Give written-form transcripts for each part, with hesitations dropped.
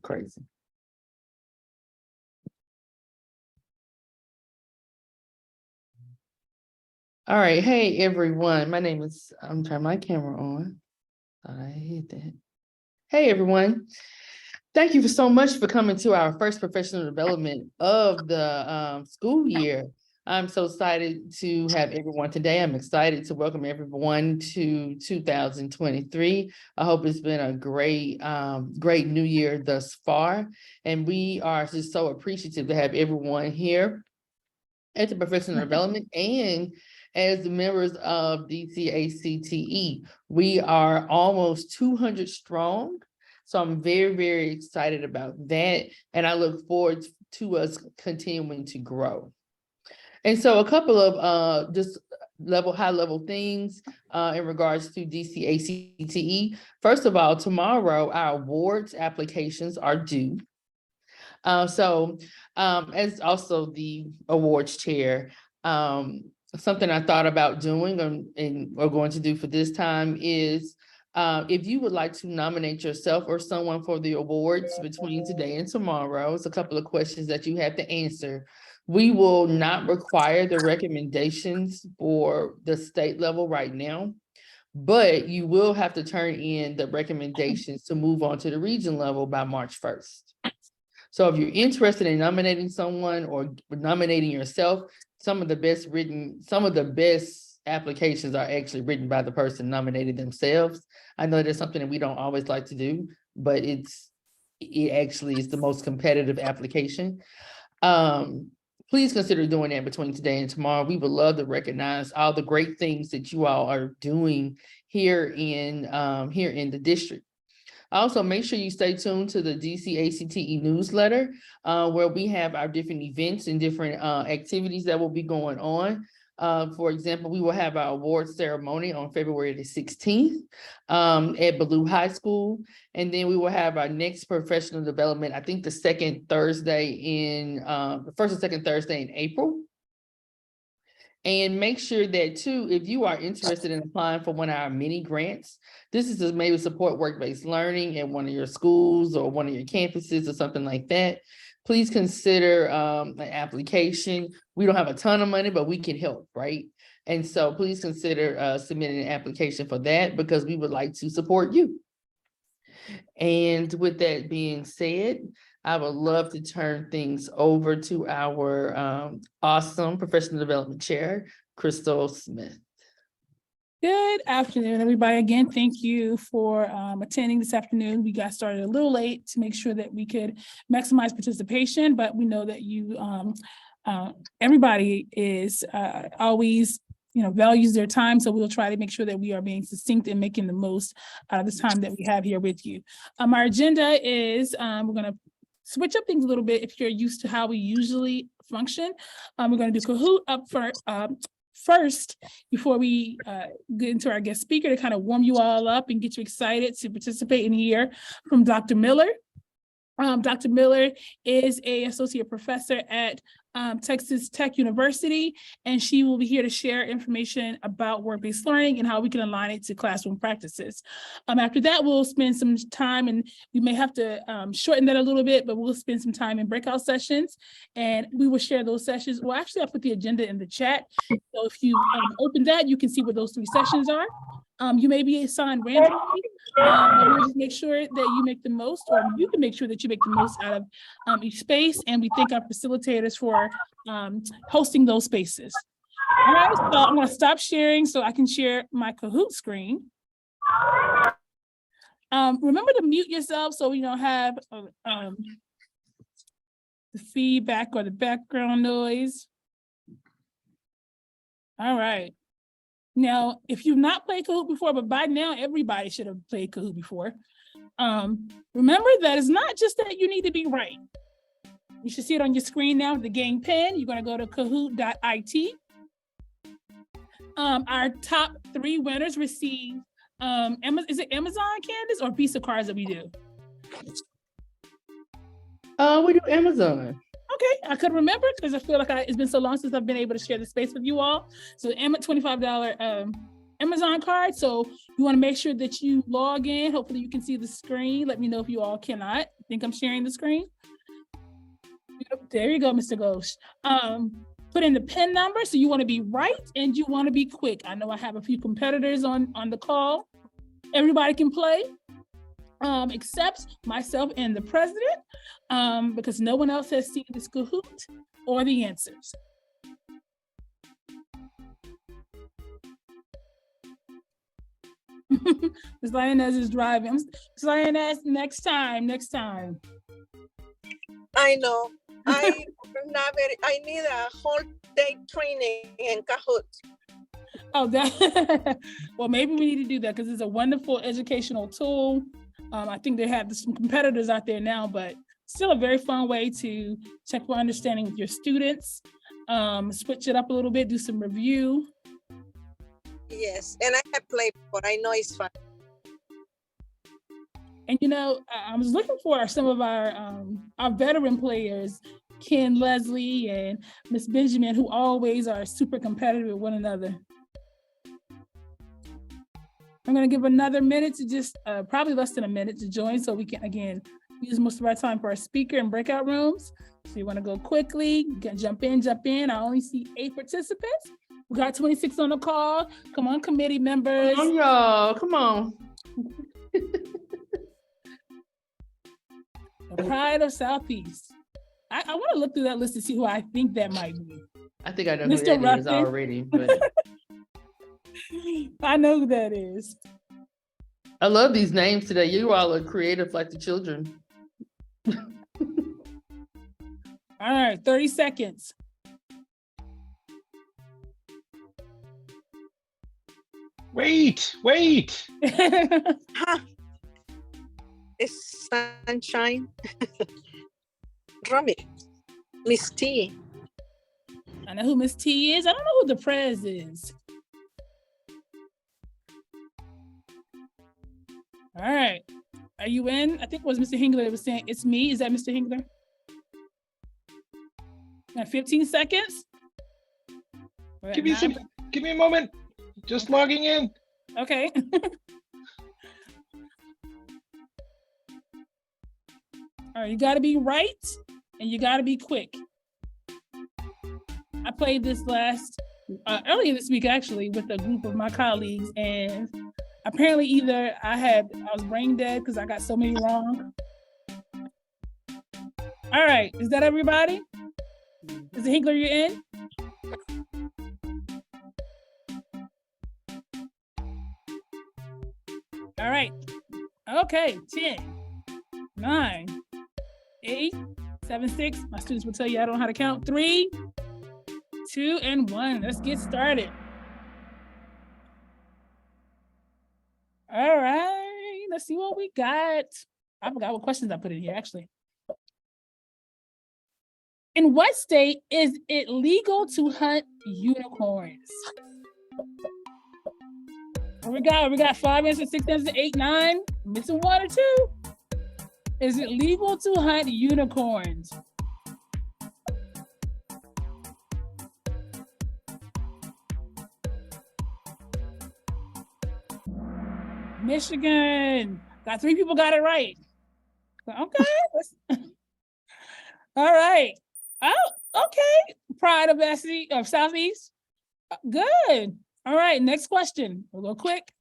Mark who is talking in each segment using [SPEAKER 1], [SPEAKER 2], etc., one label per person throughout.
[SPEAKER 1] Crazy. All right. Hey, everyone. My name is, I'm turning my camera on. Thought I hit that. Hey, everyone. Thank you so much for coming to our first professional development of the school year. I'm so excited to have everyone today. I'm excited to welcome everyone to 2023. I hope it's been a great new year thus far. And we are just so appreciative to have everyone here at the professional development and as the members of DCACTE. We are almost 200 strong. So I'm very, very excited about that. And I look forward to us continuing to grow. And so a couple of just high level things in regards to DCACTE. First of all, tomorrow our awards applications are due. As also the awards chair, something I thought about doing and we're going to do for this time is if you would like to nominate yourself or someone for the awards between today and tomorrow, it's a couple of questions that you have to answer. We will not require the recommendations for the state level right now, but you will have to turn in the recommendations to move on to the region level by March 1st. So if you're interested in nominating someone or nominating yourself, some of the best applications are actually written by the person nominated themselves. I know that's something that we don't always like to do, but it actually is the most competitive application. Please consider doing that between today and tomorrow. We would love to recognize all the great things that you all are doing here in the district. Also, make sure you stay tuned to the DCACTE newsletter, where we have our different events and different activities that will be going on. For example, we will have our awards ceremony on February the 16th at Ballou High School. And then we will have our next professional development, I think the first and second Thursday in April. And make sure that too, if you are interested in applying for one of our mini grants, this is to maybe support work-based learning at one of your schools or one of your campuses or something like that. Please consider an application. We don't have a ton of money, but we can help, right? And so please consider submitting an application for that because we would like to support you. And with that being said, I would love to turn things over to our awesome professional development chair, Crystal Smith.
[SPEAKER 2] Good afternoon, everybody. Again, thank you for attending this afternoon. We got started a little late to make sure that we could maximize participation, but we know that you, everybody is always, values their time. So we'll try to make sure that we are being succinct and making the most out of this time that we have here with you. Our agenda is we're going to switch up things a little bit if you're used to how we usually function. We're going to do Kahoot up first before we get into our guest speaker to kind of warm you all up and get you excited to participate and hear from Dr. Miller. Dr. Miller is an associate professor at Texas Tech University, and she will be here to share information about work-based learning and how we can align it to classroom practices. After that, we'll spend some time, and we may have to shorten that a little bit, but we'll spend some time in breakout sessions, and we will share those sessions. Well, actually, I'll put the agenda in the chat. So if you open that, you can see what those 3 sessions are. You may be assigned randomly. We'll just make sure that you make the most, or you can make sure that you make the most out of each space. And we thank our facilitators for hosting those spaces. All right, so I'm going to stop sharing so I can share my Kahoot screen. Remember to mute yourself so we don't have the feedback or the background noise. All right. Now, if you've not played Kahoot before, but by now everybody should have played Kahoot before. Remember that it's not just that you need to be right. You should see it on your screen now, the game pen. You're going to go to kahoot.it. Our top 3 winners receive, is it Amazon, Candace, or Visa cards that we do?
[SPEAKER 1] We do Amazon.
[SPEAKER 2] Okay, I couldn't remember because I feel like it's been so long since I've been able to share the space with you all. So $25 Amazon card. So you want to make sure that you log in. Hopefully you can see the screen. Let me know if you all cannot. I think I'm sharing the screen. There you go, Mr. Ghosh. Put in the PIN number. So you want to be right and you want to be quick. I know I have a few competitors on the call. Everybody can play, except myself and the president, because no one else has seen this Kahoot or the answers. Ms. Lioness is driving. Ms. Lioness, next time.
[SPEAKER 3] I know. I need a whole day training in Kahoot.
[SPEAKER 2] Oh, that. Well, maybe we need to do that because it's a wonderful educational tool. I think they have some competitors out there now, but still a very fun way to check for understanding with your students. Switch it up a little bit, do some review.
[SPEAKER 3] Yes, and I have played before. I know it's fun.
[SPEAKER 2] And you know, I was looking for some of our veteran players, Ken, Leslie, and Miss Benjamin, who always are super competitive with one another. I'm going to give another minute to just, probably less than a minute to join so we can, again, use most of our time for our speaker and breakout rooms. So you want to go quickly, jump in. I only see 8 participants. We got 26 on the call. Come on, committee members.
[SPEAKER 1] Come on, y'all. Come on.
[SPEAKER 2] The Pride of Southeast. I want to look through that list to see who I think that might be.
[SPEAKER 1] I think I know
[SPEAKER 2] Mr.
[SPEAKER 1] who that is
[SPEAKER 2] Ruffin.
[SPEAKER 1] already, but
[SPEAKER 2] I know who that is.
[SPEAKER 1] I love these names today. You all are creative like the children.
[SPEAKER 2] All right, 30 seconds.
[SPEAKER 4] Wait.
[SPEAKER 3] Huh. It's Sunshine. Romy. Miss T.
[SPEAKER 2] I know who Miss T is. I don't know who the Prez is. All right. Are you in? I think it was Mr. Hingler that was saying, it's me. Is that Mr. Hingler? Got 15 seconds.
[SPEAKER 4] Give me a moment. Just logging in.
[SPEAKER 2] Okay. All right, you got to be right and you got to be quick. I played this earlier this week, actually, with a group of my colleagues, and apparently either I was brain dead because I got so many wrong. All right, is that everybody? Is it Hinkler, you're in? All right. Okay, 10, 9, 8, 7, 6. My students will tell you I don't know how to count. 3, 2, and 1. Let's get started. All right, let's see what we got. I forgot what questions I put in here, actually. In what state is it legal to hunt unicorns? We got 5 answers, 6 answers, 8, 9. Missing 1 or 2. Is it legal to hunt unicorns? Michigan. Got 3 people got it right. Okay. All right. Oh, okay. Pride of Southeast. Good. All right, next question. We'll go quick.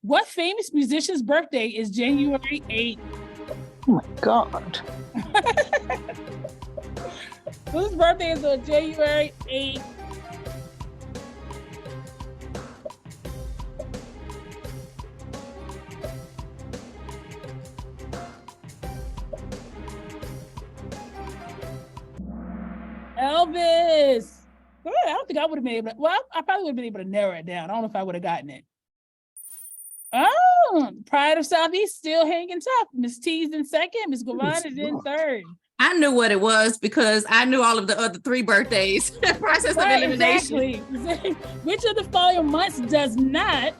[SPEAKER 2] What famous musician's birthday is January 8th?
[SPEAKER 5] Oh my God.
[SPEAKER 2] Whose birthday is on January 8th? Elvis. Good. I don't think I would have been able to, well, I probably would have been able to narrow it down. I don't know if I would have gotten it. Oh, Pride of Southeast still hanging tough. Miss T's in second. Miss Gavon is in third.
[SPEAKER 6] I knew what it was because I knew all of the other 3 birthdays. Process of elimination.
[SPEAKER 2] Exactly. Which of the following months does not?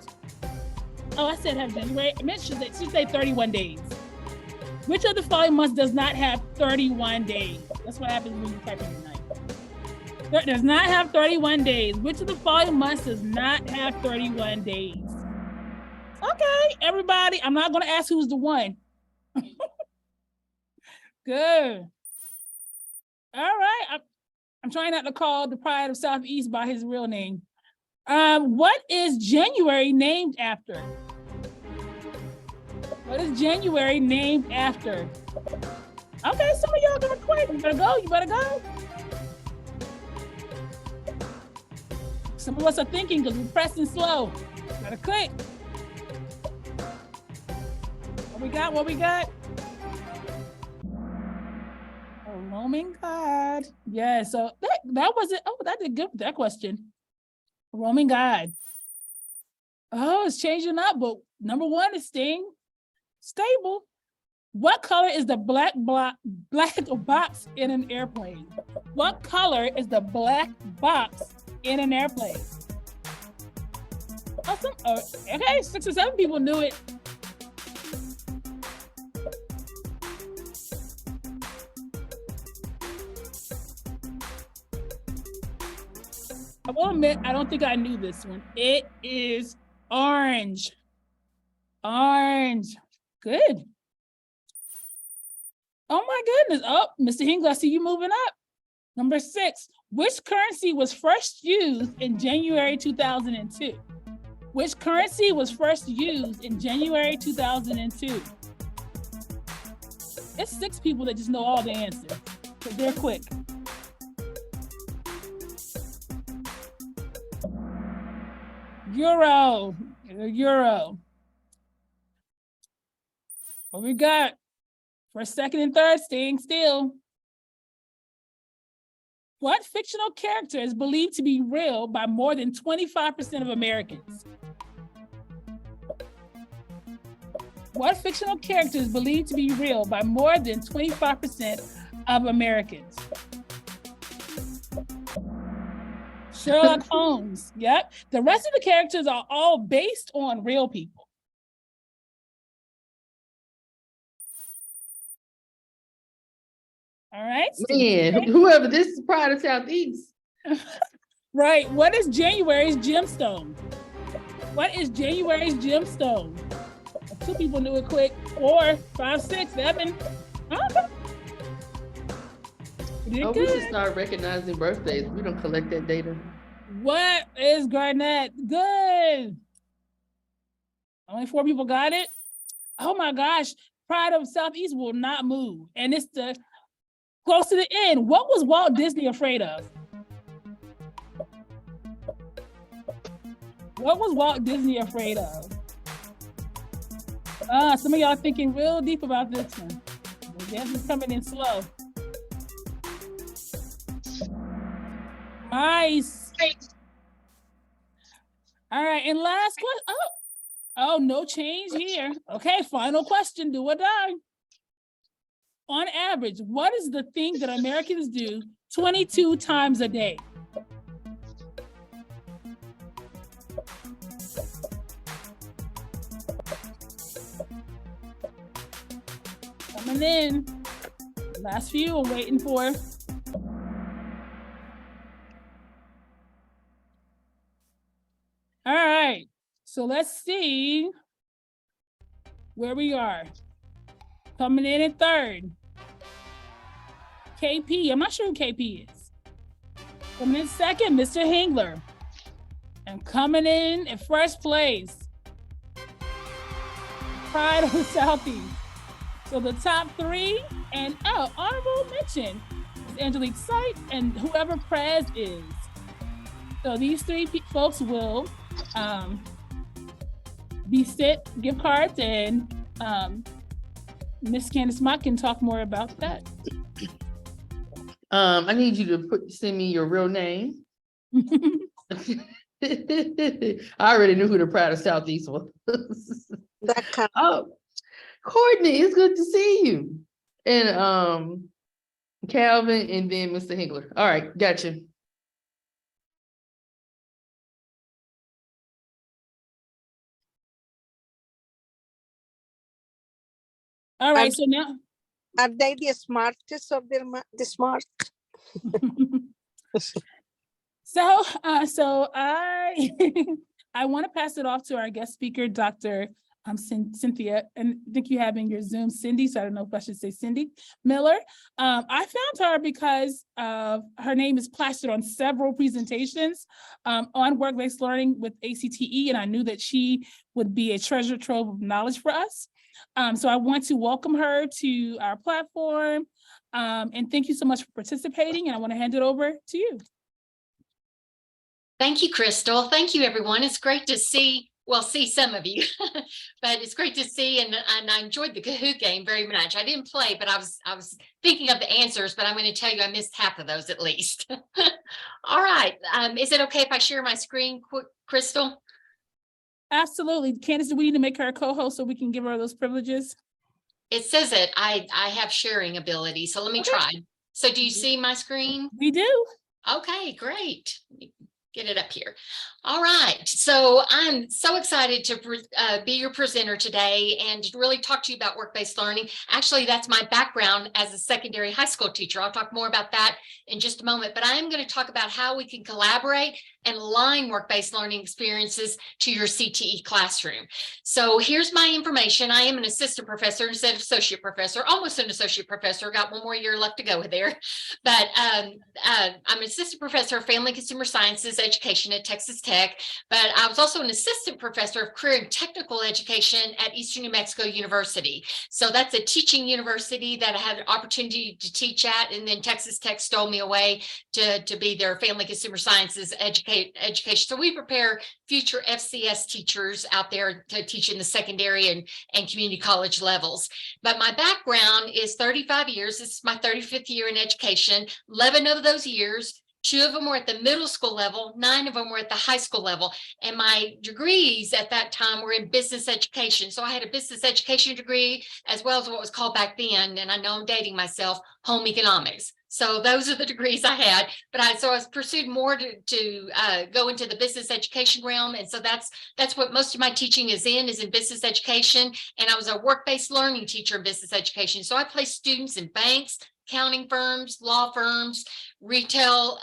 [SPEAKER 2] Oh, I said have January. I meant should say 31 days. Which of the following months does not have 31 days? That's what happens when you type in your night. Does not have 31 days. Which of the following months does not have 31 days? Okay, everybody, I'm not gonna ask who's the one. Good. All right, I'm trying not to call the Pride of Southeast by his real name. What is January named after? What is January named after? Okay, some of y'all gonna quit. You better go, you better go. Some of us are thinking because we're pressing slow. Better click. What we got? A Roman god. Yeah, so that wasn't, oh, that did good, that question. A Roman god. Oh, it's changing up, but number one is staying stable. What color is the black box in an airplane? What color is the black box in an airplane? Awesome. Okay, 6 or 7 people knew it. I will admit, I don't think I knew this one. It is orange. Orange. Good. Oh my goodness. Oh, Mr. Hingle, I see you moving up. Number 6, which currency was first used in January 2002? Which currency was first used in January 2002? It's 6 people that just know all the answers, but they're quick. Euro. What we got? First, second, and third, staying still. What fictional character is believed to be real by more than 25% of Americans? What fictional character is believed to be real by more than 25% of Americans? Sherlock Holmes. Yep. The rest of the characters are all based on real people. All right.
[SPEAKER 1] Man, whoever, this is Pride of Southeast.
[SPEAKER 2] Right. What is January's gemstone? What is January's gemstone? 2 people knew it quick. 4, 5, 6, 7. Okay.
[SPEAKER 1] We should start recognizing birthdays. We don't collect that data.
[SPEAKER 2] What is Garnett? Good. Only 4 people got it. Oh my gosh. Pride of Southeast will not move. And it's the close to the end. What was Walt Disney afraid of? What was Walt Disney afraid of? Some of y'all thinking real deep about this one. This is coming in slow. Nice. All right, and last question. Oh, no change here. Okay, final question, do or die. On average, what is the thing that Americans do 22 times a day? Coming in. Last few I'm waiting for. All right, so let's see where we are. Coming in 3rd. KP, I'm not sure who KP is. Coming in 2nd, Mr. Hingler. And coming in 1st place, Pride of the Southeast. So the top 3, and honorable mention is Angelique Sight and whoever Prez is. So these 3 folks will be sent gift cards, and Miss Candace Mott can talk more about that.
[SPEAKER 1] I need you to send me your real name. I already knew who the Pride of Southeast was. Oh, Courtney, it's good to see you. And Calvin, and then Mr. Hingler. All right, gotcha.
[SPEAKER 2] All right, so now.
[SPEAKER 3] Are they the smartest of the smart? So
[SPEAKER 2] So I I want to pass it off to our guest speaker, Dr. Cynthia, and I think you have in your Zoom Cindy, so I don't know if I should say Cindy Miller. I found her because her name is plastered on several presentations on work-based learning with ACTE, and I knew that she would be a treasure trove of knowledge for us. So I want to welcome her to our platform, and thank you so much for participating, and I want to hand it over to you.
[SPEAKER 7] Thank you, Crystal. Thank you, everyone. It's great to see, well, see some of you, but it's great to see, and I enjoyed the Kahoot game very much. I didn't play, but I was thinking of the answers, but I'm going to tell you I missed half of those at least. All right. Is it okay if I share my screen, Crystal?
[SPEAKER 2] Absolutely. Candace, do we need to make her a co-host so we can give her those privileges?
[SPEAKER 7] It says it. I have sharing ability, so let me try. So do you see my screen?
[SPEAKER 2] We do.
[SPEAKER 7] Okay, great. Get it up here. All right. So I'm so excited to be your presenter today and to really talk to you about work-based learning. Actually, that's my background as a secondary high school teacher. I'll talk more about that in just a moment, but I am going to talk about how we can collaborate and align work-based learning experiences to your CTE classroom. So here's my information. I am an assistant professor instead of associate professor, almost an associate professor. Got one more year left to go there. But I'm an assistant professor of family consumer sciences education at Texas Tech, but I was also an assistant professor of career and technical education at Eastern New Mexico University. So that's a teaching university that I had an opportunity to teach at, and then Texas Tech stole me away to be their family consumer sciences education. So we prepare future FCS teachers out there to teach in the secondary and community college levels. But my background is 35 years. This is my 35th year in education. 11 of those years, 2 of them were at the middle school level, 9 of them were at the high school level. And my degrees at that time were in business education. So I had a business education degree as well as what was called back then, and I know I'm dating myself, home economics. So those are the degrees I had, but I pursued more to go into the business education realm. And so that's what most of my teaching is in business education. And I was a work-based learning teacher in business education. So I placed students in banks, accounting firms, law firms, retail,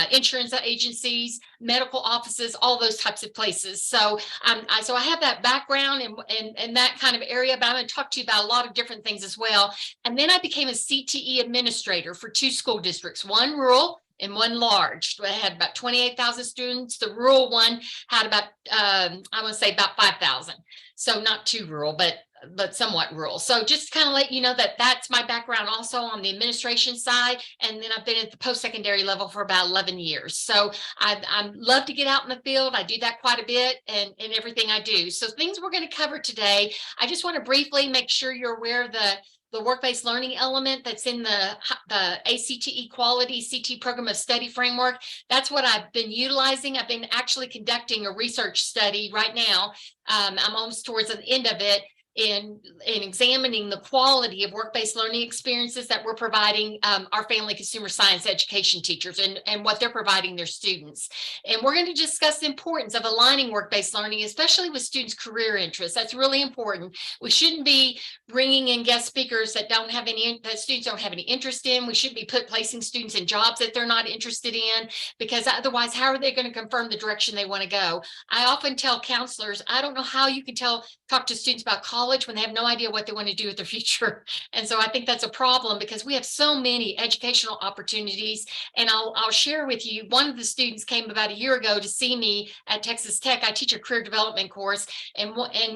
[SPEAKER 7] insurance agencies, medical offices, all those types of places. So I have that background and that kind of area, but I'm going to talk to you about a lot of different things as well. And then I became a CTE administrator for 2 school districts, one rural and one large. I had about 28,000 students. The rural one had about, I want to say about 5,000. So not too rural, but somewhat rural. So just kind of let you know that that's my background also on the administration side. And then I've been at the post-secondary level for about 11 years. So I love to get out in the field. I do that quite a bit in everything I do. So things we're going to cover today, I just want to briefly make sure you're aware of the work-based learning element that's in the ACTE quality CT program of study framework. That's what I've been utilizing. I've been actually conducting a research study right now. I'm almost towards the end of it, in examining the quality of work-based learning experiences that we're providing our family consumer science education teachers and what they're providing their students. And we're going to discuss the importance of aligning work-based learning, especially with students' career interests. That's really important. We shouldn't be bringing in guest speakers that students don't have any interest in. We shouldn't be placing students in jobs that they're not interested in, because otherwise, how are they going to confirm the direction they want to go? I often tell counselors, I don't know how you can talk to students about college when they have no idea what they want to do with their future. And so I think that's a problem, because we have so many educational opportunities. And I'll share with you, one of the students came about a year ago to see me at Texas Tech. I teach a career development course, and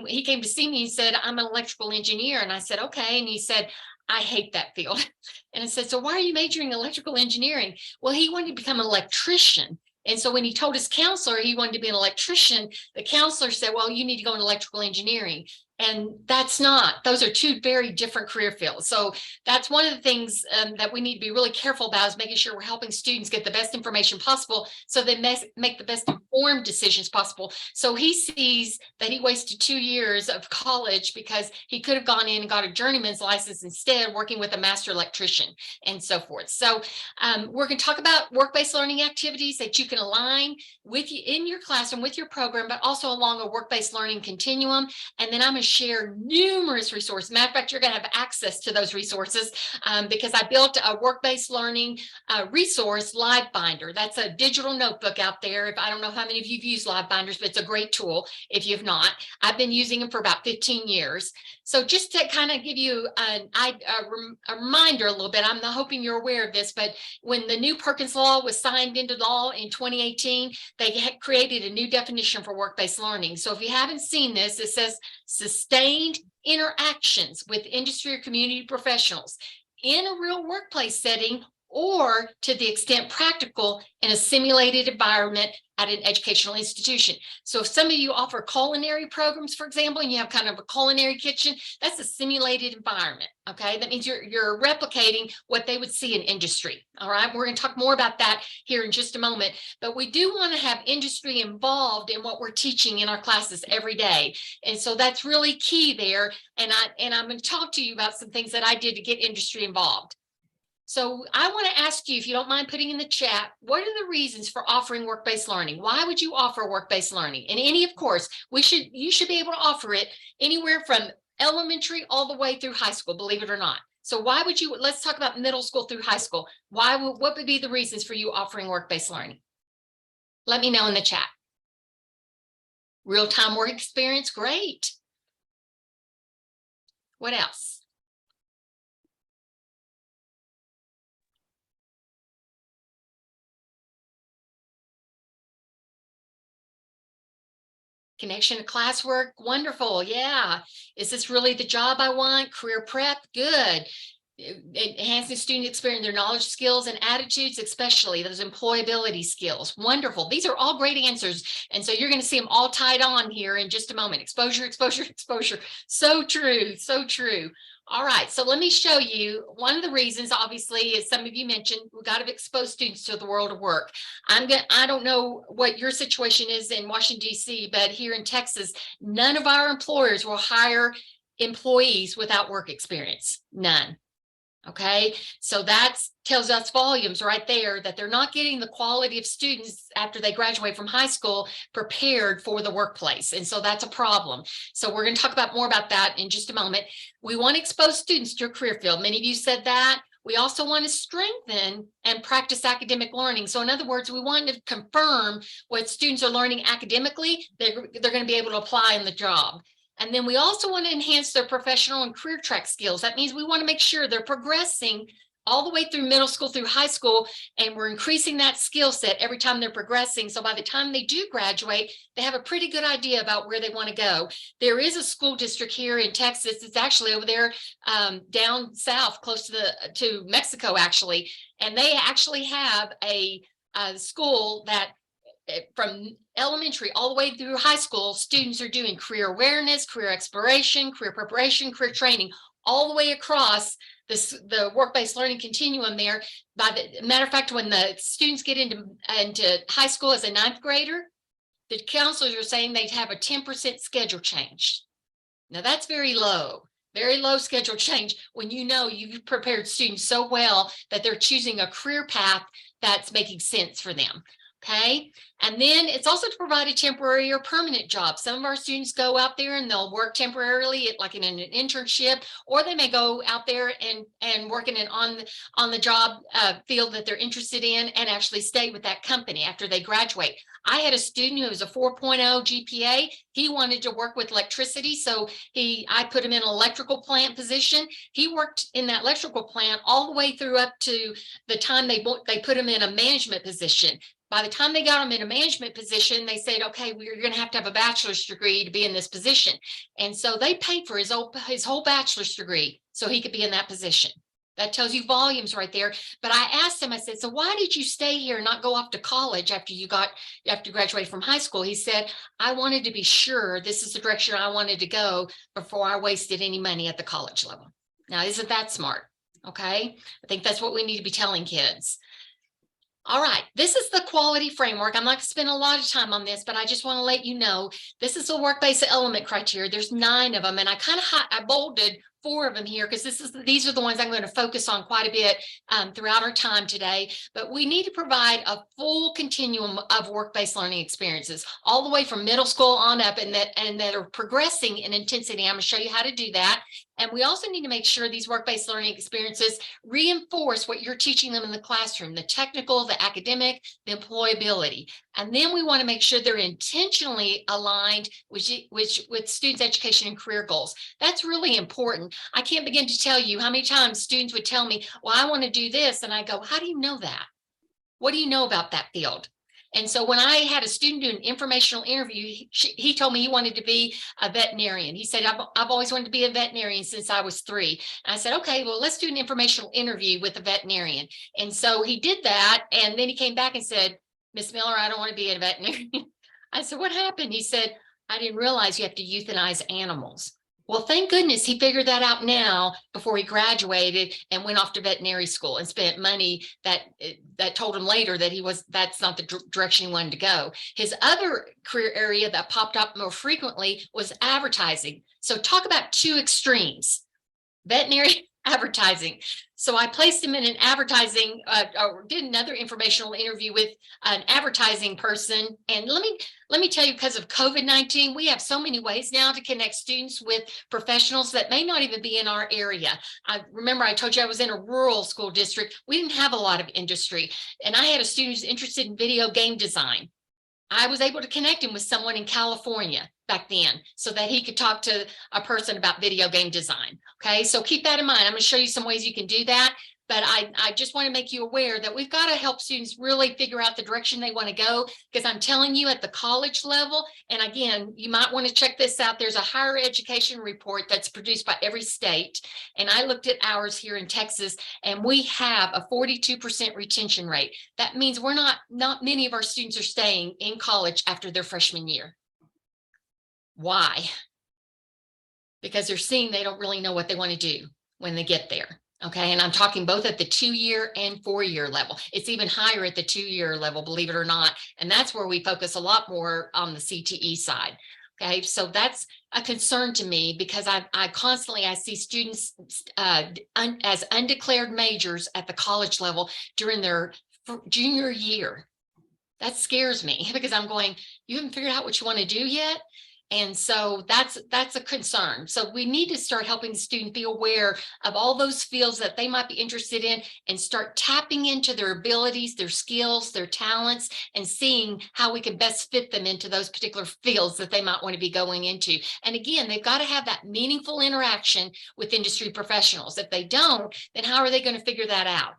[SPEAKER 7] he came to see me and said, I'm an electrical engineer. And I said, okay. And he said, I hate that field. And I said, so why are you majoring in electrical engineering? Well, he wanted to become an electrician. And so when he told his counselor he wanted to be an electrician, the counselor said, well, you need to go into electrical engineering. And those are 2 very different career fields. So that's one of the things that we need to be really careful about, is making sure we're helping students get the best information possible so they make the best informed decisions possible. So he sees that he wasted 2 years of college because he could have gone in and got a journeyman's license instead, working with a master electrician and so forth. So we're going to talk about work-based learning activities that you can align with you in your classroom, with your program, but also along a work-based learning continuum. And then I'm going to share numerous resources. Matter of fact, you're going to have access to those resources because I built a work-based learning resource, Live Binder. That's a digital notebook out there. If I don't know how many of you have used Live Binders, but it's a great tool if you've not. I've been using them for about 15 years. So just to kind of give you a reminder a little bit, I'm not hoping you're aware of this, but when the new Perkins Law was signed into law in 2018, they had created a new definition for work-based learning. So if you haven't seen this, it says sustained interactions with industry or community professionals in a real workplace setting, or to the extent practical in a simulated environment at an educational institution. So if some of you offer culinary programs, for example, and you have kind of a culinary kitchen, that's a simulated environment. Okay, that means you're replicating what they would see in industry. All right, we're going to talk more about that here in just a moment, but we do want to have industry involved in what we're teaching in our classes every day. And so that's really key there. And I'm going to talk to you about some things that I did to get industry involved. So I want to ask you, if you don't mind putting in the chat, what are the reasons for offering work-based learning? Why would you offer work-based learning? And any, of course, you should be able to offer it anywhere from elementary all the way through high school, believe it or not. So why would you, let's talk about middle school through high school. What would be the reasons for you offering work-based learning? Let me know in the chat. Real-time work experience, great. What else? Connection to classwork, wonderful. Yeah. Is this really the job I want? Career prep, good. Enhancing student experience, their knowledge, skills, and attitudes, especially those employability skills. Wonderful. These are all great answers. And so you're going to see them all tied on here in just a moment. Exposure, exposure, exposure. So true. So true. All right, so let me show you one of the reasons, obviously, as some of you mentioned, we got to expose students to the world of work. I don't know what your situation is in Washington, D.C., but here in Texas, none of our employers will hire employees without work experience. None. Okay, so that tells us volumes right there that they're not getting the quality of students after they graduate from high school prepared for the workplace. And so that's a problem. So we're going to talk more about that in just a moment. We want to expose students to a career field. Many of you said that. We also want to strengthen and practice academic learning. So in other words, we want to confirm what students are learning academically, they're going to be able to apply in the job. And then we also want to enhance their professional and career track skills. That means we want to make sure they're progressing all the way through middle school through high school, and we're increasing that skill set every time they're progressing. So by the time they do graduate, they have a pretty good idea about where they want to go. There is a school district here in Texas. It's actually over there down south, close to Mexico, actually. And they actually have a school that from elementary all the way through high school, students are doing career awareness, career exploration, career preparation, career training, all the way across the work-based learning continuum there. By the matter of fact, when the students get into high school as a 9th grader, the counselors are saying they'd have a 10% schedule change. Now that's very low schedule change when you know you've prepared students so well that they're choosing a career path that's making sense for them. Okay, and then it's also to provide a temporary or permanent job. Some of our students go out there and they'll work temporarily like in an internship, or they may go out there and work in an on the job field that they're interested in and actually stay with that company after they graduate. I had a student who was a 4.0 GPA. He wanted to work with electricity, so I put him in an electrical plant position. He worked in that electrical plant all the way through up to the time they put him in a management position. By the time they got him in a management position, they said, okay, we're going to have a bachelor's degree to be in this position. And so they paid for his whole bachelor's degree so he could be in that position. That tells you volumes right there. But I asked him, I said, so why did you stay here and not go off to college after you graduated from high school? He said, I wanted to be sure this is the direction I wanted to go before I wasted any money at the college level. Now, isn't that smart? Okay. I think that's what we need to be telling kids. All right, this is the quality framework. I'm not going to spend a lot of time on this, but I just want to let you know, this is the work-based element criteria. There's 9 of them, and I bolded 4 of them here because these are the ones I'm going to focus on quite a bit throughout our time today. But we need to provide a full continuum of work-based learning experiences, all the way from middle school on up, and that are progressing in intensity. I'm going to show you how to do that. And we also need to make sure these work-based learning experiences reinforce what you're teaching them in the classroom, the technical, the academic, the employability. And then we want to make sure they're intentionally aligned with students' education and career goals. That's really important. I can't begin to tell you how many times students would tell me, well, I want to do this. And I go, how do you know that? What do you know about that field? And so when I had a student do an informational interview, he told me he wanted to be a veterinarian. He said, I've always wanted to be a veterinarian since I was 3. And I said, okay, well, let's do an informational interview with a veterinarian. And so he did that. And then he came back and said, Miss Miller, I don't want to be a veterinarian. I said, what happened? He said, I didn't realize you have to euthanize animals. Well, thank goodness he figured that out now before he graduated and went off to veterinary school and spent money that told him later that that's not the direction he wanted to go. His other career area that popped up more frequently was advertising. So talk about 2 extremes, veterinary advertising. So I placed him in an advertising, or did another informational interview with an advertising person. And let me tell you, because of COVID-19, we have so many ways now to connect students with professionals that may not even be in our area. I remember I told you I was in a rural school district. We didn't have a lot of industry. And I had a student who's interested in video game design. I was able to connect him with someone in California back then so that he could talk to a person about video game design. Okay, so keep that in mind. I'm going to show you some ways you can do that. But I just want to make you aware that we've got to help students really figure out the direction they want to go, because I'm telling you at the college level, and again, you might want to check this out. There's a higher education report that's produced by every state. And I looked at ours here in Texas, and we have a 42% retention rate. That means not many of our students are staying in college after their freshman year. Why? Because they're seeing they don't really know what they want to do when they get there. Okay, and I'm talking both at the 2-year and 4-year level. It's even higher at the 2-year level, believe it or not. And that's where we focus a lot more on the CTE side. Okay, so that's a concern to me, because I constantly see students as undeclared majors at the college level during their junior year. That scares me, because I'm going, you haven't figured out what you want to do yet. And so that's a concern. So we need to start helping the student be aware of all those fields that they might be interested in, and start tapping into their abilities, their skills, their talents, and seeing how we can best fit them into those particular fields that they might want to be going into. And again, they've got to have that meaningful interaction with industry professionals. If they don't, then how are they going to figure that out?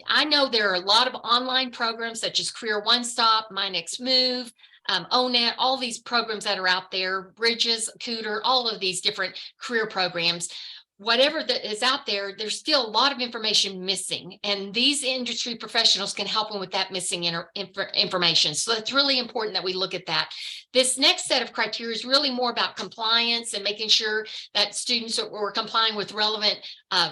[SPEAKER 7] I know there are a lot of online programs such as Career One Stop, My Next Move, ONET, all these programs that are out there, Bridges, Cooter, all of these different career programs. Whatever that is out there, there's still a lot of information missing, and these industry professionals can help them with that missing information. So it's really important that we look at that. This next set of criteria is really more about compliance and making sure that students are complying with relevant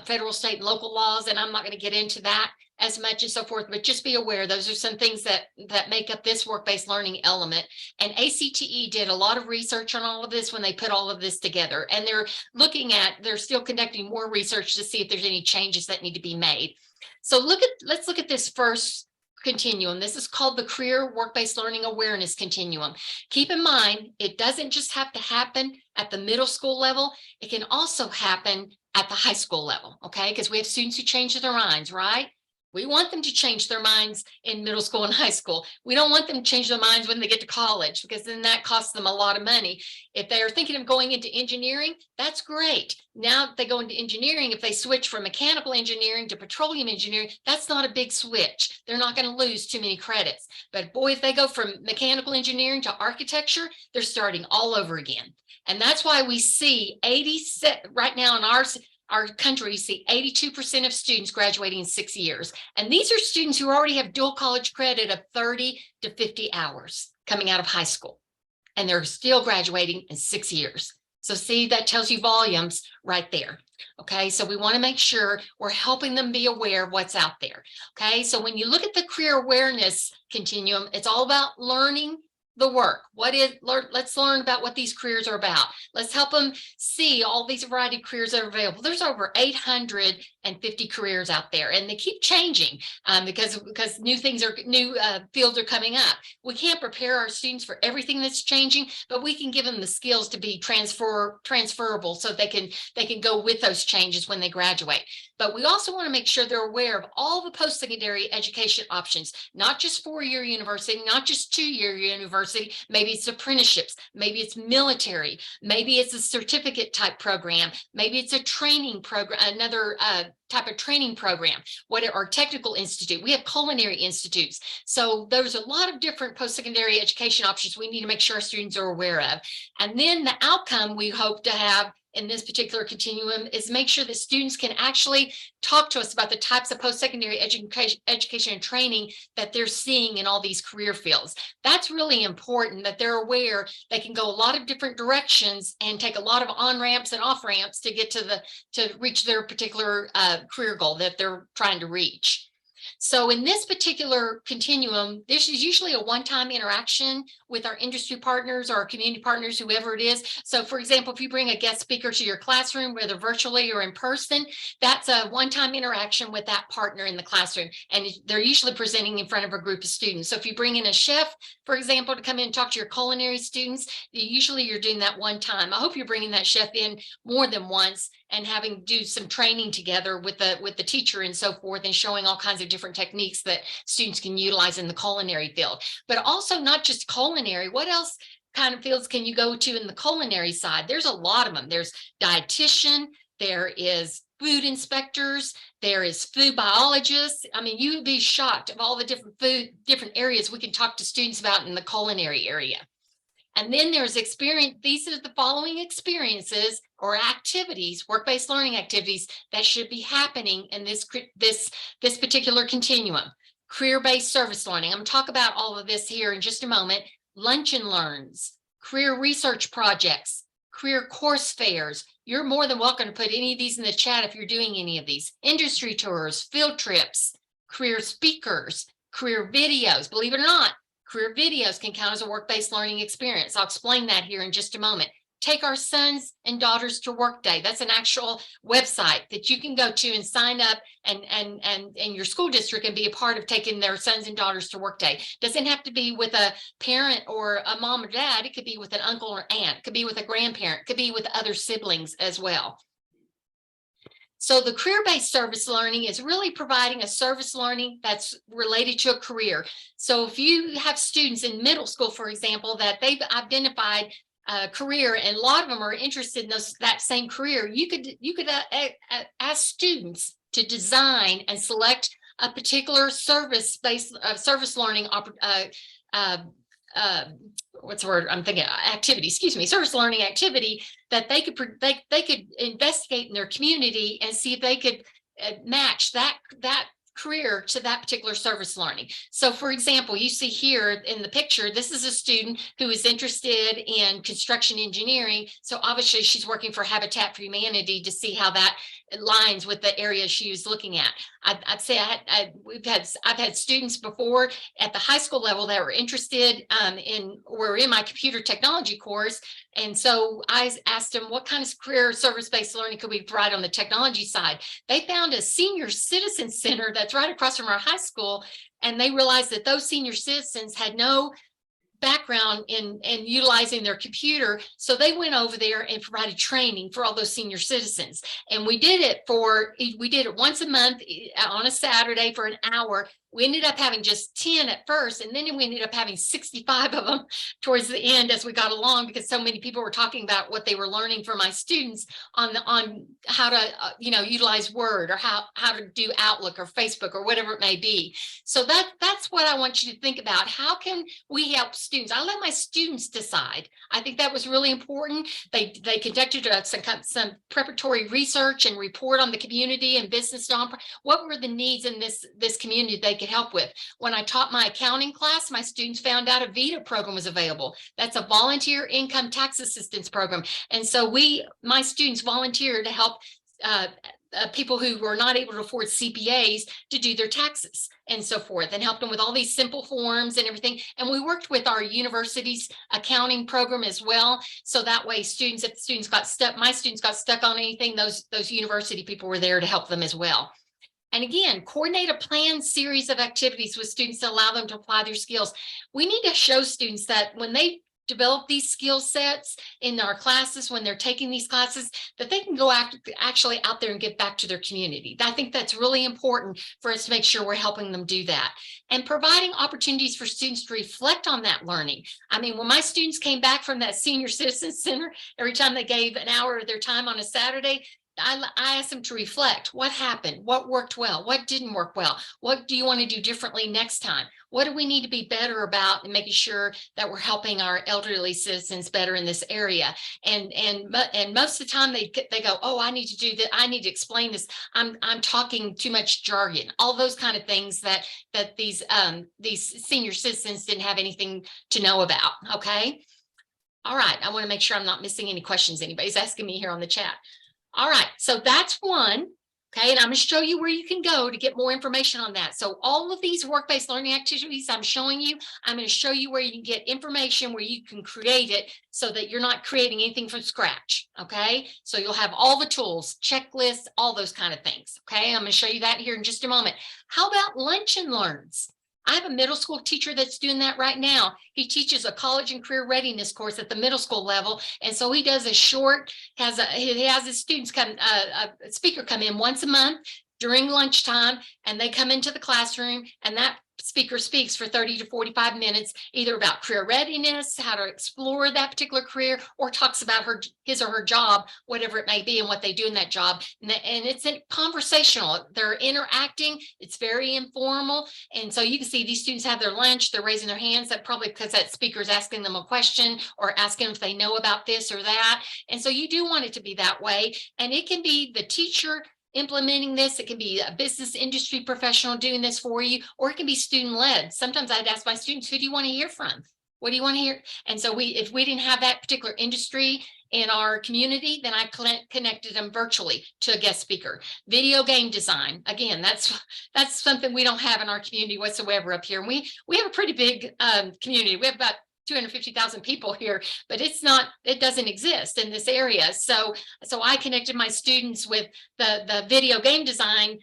[SPEAKER 7] federal, state, and local laws. And I'm not going to get into that as much and so forth, but just be aware those are some things that make up this work-based learning element. And ACTE did a lot of research on all of this when they put all of this together, and they're still conducting more research to see if there's any changes that need to be made. So let's look at this first continuum. This is called the Career Work-Based Learning Awareness Continuum. Keep in mind, it doesn't just have to happen at the middle school level. It can also happen at the high school level, okay? Because we have students who change their minds, right? We want them to change their minds in middle school and high school. We don't want them to change their minds when they get to college, because then that costs them a lot of money. If they are thinking of going into engineering, that's great. Now if they go into engineering, if they switch from mechanical engineering to petroleum engineering, that's not a big switch. They're not going to lose too many credits. But boy, if they go from mechanical engineering to architecture, they're starting all over again. And that's why we see 87 right now in our country, you see 82% of students graduating in 6 years. And these are students who already have dual college credit of 30 to 50 hours coming out of high school. And they're still graduating in 6 years. So see, that tells you volumes right there. Okay, so we want to make sure we're helping them be aware of what's out there. Okay, so when you look at the career awareness continuum, it's all about learning the work. Let's learn about what these careers are about. Let's help them see all these variety of careers that are available. There's over 850 careers out there, and they keep changing because new fields are coming up. We can't prepare our students for everything that's changing, but we can give them the skills to be transferable so they can go with those changes when they graduate. But we also want to make sure they're aware of all the post-secondary education options, not just four-year university, not just two-year university. Maybe it's apprenticeships, maybe it's military, maybe it's a certificate type program, maybe it's a training program, another type of training program, or technical institute. We have culinary institutes. So there's a lot of different post-secondary education options we need to make sure our students are aware of. And then the outcome we hope to have in this particular continuum is make sure that students can actually talk to us about the types of post-secondary education and training that they're seeing in all these career fields. That's really important, that they're aware they can go a lot of different directions and take a lot of on-ramps and off-ramps to get to reach their particular career goal that they're trying to reach. So in this particular continuum, this is usually a one-time interaction with our industry partners or our community partners, whoever it is. So for example, if you bring a guest speaker to your classroom, whether virtually or in person, that's a one-time interaction with that partner in the classroom. And they're usually presenting in front of a group of students. So if you bring in a chef, for example, to come in and talk to your culinary students, usually you're doing that one time. I hope you're bringing that chef in more than once and having do some training together with the teacher and so forth, and showing all kinds of different techniques that students can utilize in the culinary field. But also not just culinary, what else kind of fields can you go to in the culinary side? There's a lot of them. There's dietitian, there is food inspectors, there is food biologists. I mean, you would be shocked of all the different areas we can talk to students about in the culinary area. And then there's experience. These are the following experiences or activities, work-based learning activities that should be happening in this particular continuum. Career-based service learning. I'm going to talk about all of this here in just a moment. Lunch and learns, career research projects, career course fairs. You're more than welcome to put any of these in the chat if you're doing any of these. Industry tours, field trips, career speakers, career videos. Believe it or not, career videos can count as a work-based learning experience. I'll explain that here in just a moment. Take Our Sons and Daughters to Work Day. That's an actual website that you can go to and sign up, and your school district can be a part of taking their sons and daughters to work day. Doesn't have to be with a parent or a mom or dad. It could be with an uncle or aunt. It could be with a grandparent. It could be with other siblings as well. So the career-based service learning is really providing a service learning that's related to a career. So if you have students in middle school, for example, that they've identified a career and a lot of them are interested in that same career, you could ask students to design and select a particular service-based service learning what's the word I'm thinking, activity, excuse me, service learning activity that they could investigate in their community and see if they could match that career to that particular service learning. So for example, you see here in the picture, this is a student who is interested in construction engineering. So obviously she's working for Habitat for Humanity to see how that aligns with the area she was looking at. I'd say I've had students before at the high school level that were interested were in my computer technology course. And so I asked them, what kind of career service-based learning could we provide on the technology side? They found a senior citizen center that's right across from our high school. And they realized that those senior citizens had no background in utilizing their computer. So they went over there and provided training for all those senior citizens. And we did it once a month on a Saturday for an hour. We ended up having just 10 at first, and then we ended up having 65 of them towards the end as we got along, because so many people were talking about what they were learning from my students on how to utilize Word, or how to do Outlook or Facebook or whatever it may be. So that's what I want you to think about. How can we help students? I let my students decide. I think that was really important. They conducted some preparatory research and report on the community and business what were the needs in this community they could help with. When I taught my accounting class, my students found out a VITA program was available. That's a volunteer income tax assistance program. And so my students volunteered to help people who were not able to afford CPAs to do their taxes and so forth, and helped them with all these simple forms and everything. And we worked with our university's accounting program as well. So that way students, if the students got stuck, my students got stuck on anything, those university people were there to help them as well. And again, coordinate a planned series of activities with students to allow them to apply their skills. We need to show students that when they develop these skill sets in our classes, when they're taking these classes, that they can go actually out there and give back to their community. I think that's really important for us to make sure we're helping them do that. And providing opportunities for students to reflect on that learning. I mean, when my students came back from that senior citizen center, every time they gave an hour of their time on a Saturday, I asked them to reflect. What happened? What worked well? What didn't work well? What do you want to do differently next time? What do we need to be better about, and making sure that we're helping our elderly citizens better in this area? And most of the time they go, oh, I need to do that. I need to explain this. I'm talking too much jargon. All those kind of things that these senior citizens didn't have anything to know about. Okay. All right. I want to make sure I'm not missing any questions anybody's asking me here on the chat. All right, so that's one. Okay, and I'm going to show you where you can go to get more information on that. So all of these work-based learning activities I'm showing you, I'm going to show you where you can get information, where you can create it so that you're not creating anything from scratch. Okay, so you'll have all the tools, checklists, all those kind of things. Okay, I'm going to show you that here in just a moment. How about lunch and learns? I have a middle school teacher that's doing that right now. He teaches a college and career readiness course at the middle school level. And so he does a short, he has his students come, a speaker come in once a month during lunchtime, and they come into the classroom, and that speaker speaks for 30 to 45 minutes, either about career readiness, how to explore that particular career, or talks about his or her job, whatever it may be, and what they do in that job. And it's conversational. They're interacting. It's very informal. And so you can see these students have their lunch. They're raising their hands. That probably because that speaker is asking them a question or asking if they know about this or that. And so you do want it to be that way. And it can be the teacher implementing this. It can be a business industry professional doing this for you, or it can be student led. Sometimes I'd ask my students, who do you want to hear from? What do you want to hear? And so if we didn't have that particular industry in our community, then I connected them virtually to a guest speaker. Video game design. Again, that's something we don't have in our community whatsoever up here. And we have a pretty big community. We have about 250,000 people here, but it doesn't exist in this area. So I connected my students with the video game design.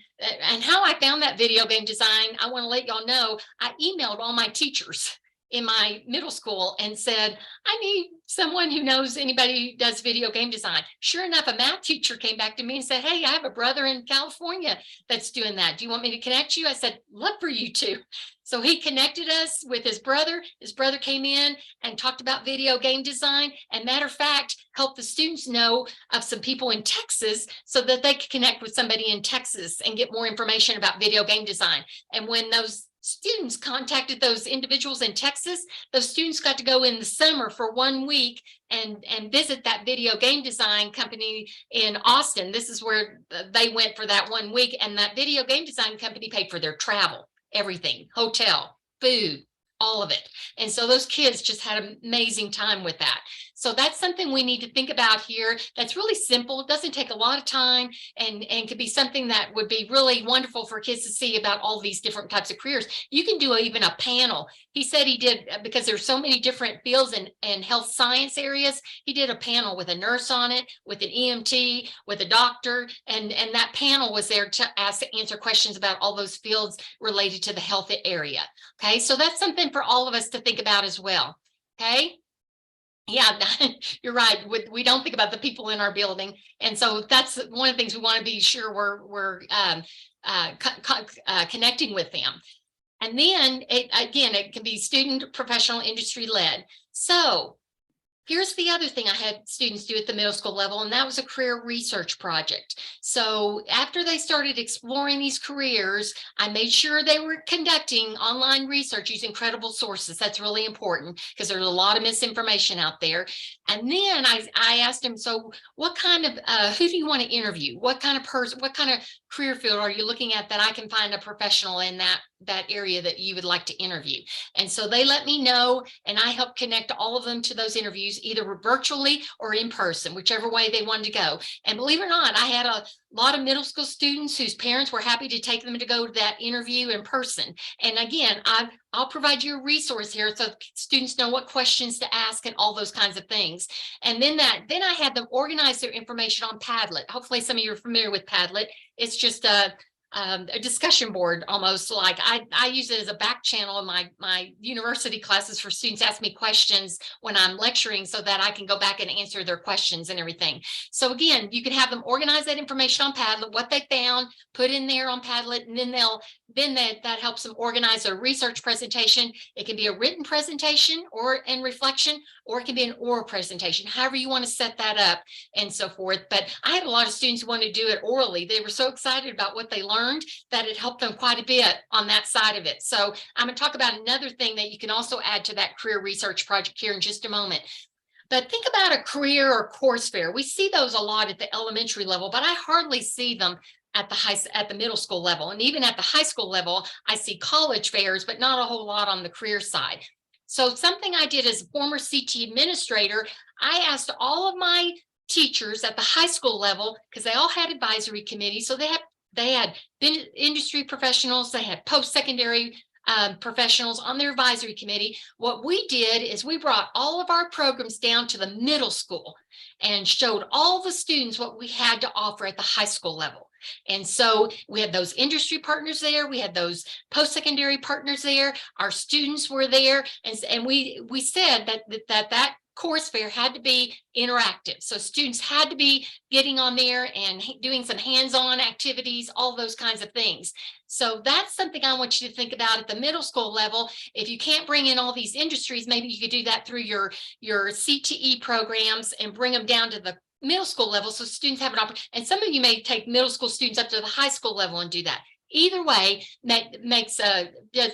[SPEAKER 7] And how I found that video game design, I want to let y'all know. I emailed all my teachers in my middle school and said, I need someone who knows anybody who does video game design. Sure enough, a math teacher came back to me and said, hey, I have a brother in California that's doing that. Do you want me to connect you? I said, love for you to. So he connected us with his brother. His brother came in and talked about video game design, and matter of fact, helped the students know of some people in Texas so that they could connect with somebody in Texas and get more information about video game design. And when those students contacted those individuals in Texas, those students got to go in the summer for 1 week and visit that video game design company in Austin. This is where they went for that 1 week, and that video game design company paid for their travel, everything, hotel, food, all of it. And so those kids just had an amazing time with that. So that's something we need to think about here. That's really simple. It doesn't take a lot of time, and could be something that would be really wonderful for kids to see about all these different types of careers. You can do even a panel. He said he did, because there's so many different fields and health science areas, he did a panel with a nurse on it, with an EMT, with a doctor, and that panel was there to answer questions about all those fields related to the health area. Okay, so that's something for all of us to think about as well. Okay. Yeah, you're right. We don't think about the people in our building. And so that's one of the things we want to be sure we're connecting with them. And then it can be student, professional, industry led. So here's the other thing I had students do at the middle school level, and that was a career research project. So after they started exploring these careers, I made sure they were conducting online research using credible sources. That's really important because there's a lot of misinformation out there. And then I asked them, so what kind of, who do you want to interview? What kind of person, what kind of career field are you looking at that I can find a professional in that area that you would like to interview. And so they let me know, and I help connect all of them to those interviews, either virtually or in person, whichever way they wanted to go. And believe it or not, I had a lot of middle school students whose parents were happy to take them to go to that interview in person. And again, I'll provide you a resource here so students know what questions to ask and all those kinds of things. And then I had them organize their information on Padlet. Hopefully some of you are familiar with Padlet. It's just a discussion board, almost like I use it as a back channel in my university classes for students ask me questions when I'm lecturing so that I can go back and answer their questions and everything. So again, you can have them organize that information on Padlet, what they found, put in there on Padlet, and then that helps them organize a research presentation. It can be a written presentation and reflection, or it can be an oral presentation, however you want to set that up and so forth. But I had a lot of students who wanted to do it orally. They were so excited about what they learned that it helped them quite a bit on that side of it. So I'm going to talk about another thing that you can also add to that career research project here in just a moment. But think about a career or course fair. We see those a lot at the elementary level, but I hardly see them at the middle school level. And even at the high school level, I see college fairs, but not a whole lot on the career side. So something I did as a former CT administrator, I asked all of my teachers at the high school level, because they all had advisory committees. So they had industry professionals, they had post-secondary professionals on their advisory committee. What we did is we brought all of our programs down to the middle school and showed all the students what we had to offer at the high school level. And so we had those industry partners there. We had those post-secondary partners there. Our students were there. And we said that course fair had to be interactive. So students had to be getting on there and doing some hands-on activities, all those kinds of things. So that's something I want you to think about at the middle school level. If you can't bring in all these industries, maybe you could do that through your CTE programs and bring them down to the middle school level so students have an opportunity. And some of you may take middle school students up to the high school level and do that. Either way,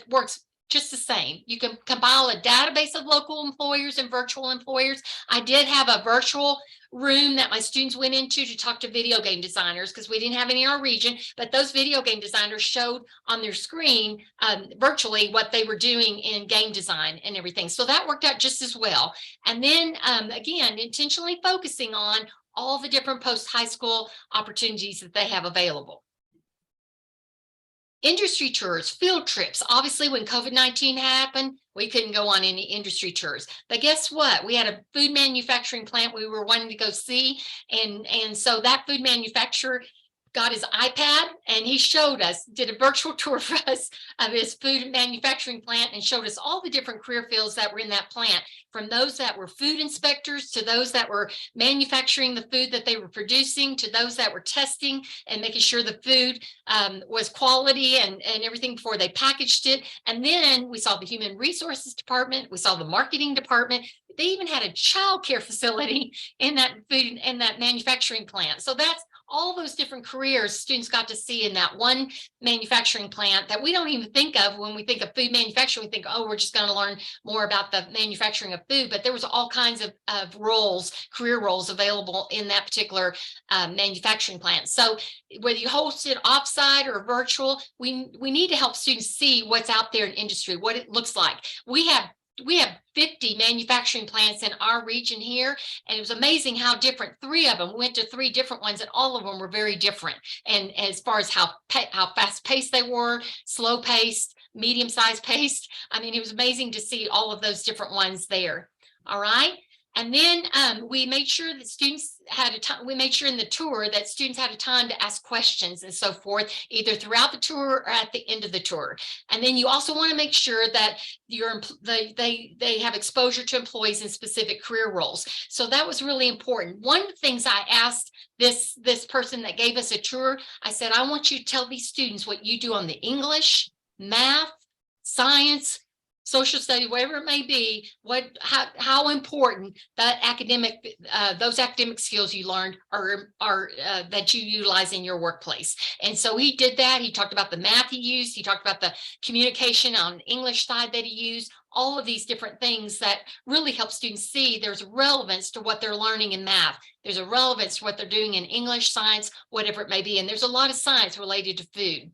[SPEAKER 7] works just the same. You can compile a database of local employers and virtual employers. I did have a virtual room that my students went into to talk to video game designers because we didn't have any in our region, but those video game designers showed on their screen virtually what they were doing in game design and everything. So that worked out just as well. And then again, intentionally focusing on all the different post-high school opportunities that they have available. Industry tours, field trips. Obviously, when COVID-19 happened, we couldn't go on any industry tours. But guess what? We had a food manufacturing plant we were wanting to go see. And so that food manufacturer got his iPad and he showed us, did a virtual tour for us of his food manufacturing plant and showed us all the different career fields that were in that plant, from those that were food inspectors to those that were manufacturing the food that they were producing to those that were testing and making sure the food was quality and everything before they packaged it. And then we saw the human resources department, we saw the marketing department. They even had a child care facility in that food in that manufacturing plant. So that's all those different careers students got to see in that one manufacturing plant that we don't even think of when we think of food manufacturing. We think, oh, we're just going to learn more about the manufacturing of food, but there was all kinds of roles, career roles available in that particular manufacturing plant. So whether you host it offsite or virtual, we need to help students see what's out there in industry, what it looks like. We have 50 manufacturing plants in our region here, and it was amazing how different. 3 of them went to 3 different ones, and all of them were very different. And as far as how fast paced they were, slow paced, medium sized paced. I mean, it was amazing to see all of those different ones there. All right. And then we made sure that students had a time, we made sure in the tour that students had a time to ask questions and so forth, either throughout the tour or at the end of the tour. And then you also want to make sure that they have exposure to employees in specific career roles. So that was really important. One of the things I asked this person that gave us a tour, I said, I want you to tell these students what you do on the English, math, science, social study, whatever it may be, how important that those academic skills you learned are that you utilize in your workplace. And so he did that. He talked about the math he used. He talked about the communication on the English side that he used. All of these different things that really help students see there's relevance to what they're learning in math. There's a relevance to what they're doing in English, science, whatever it may be. And there's a lot of science related to food.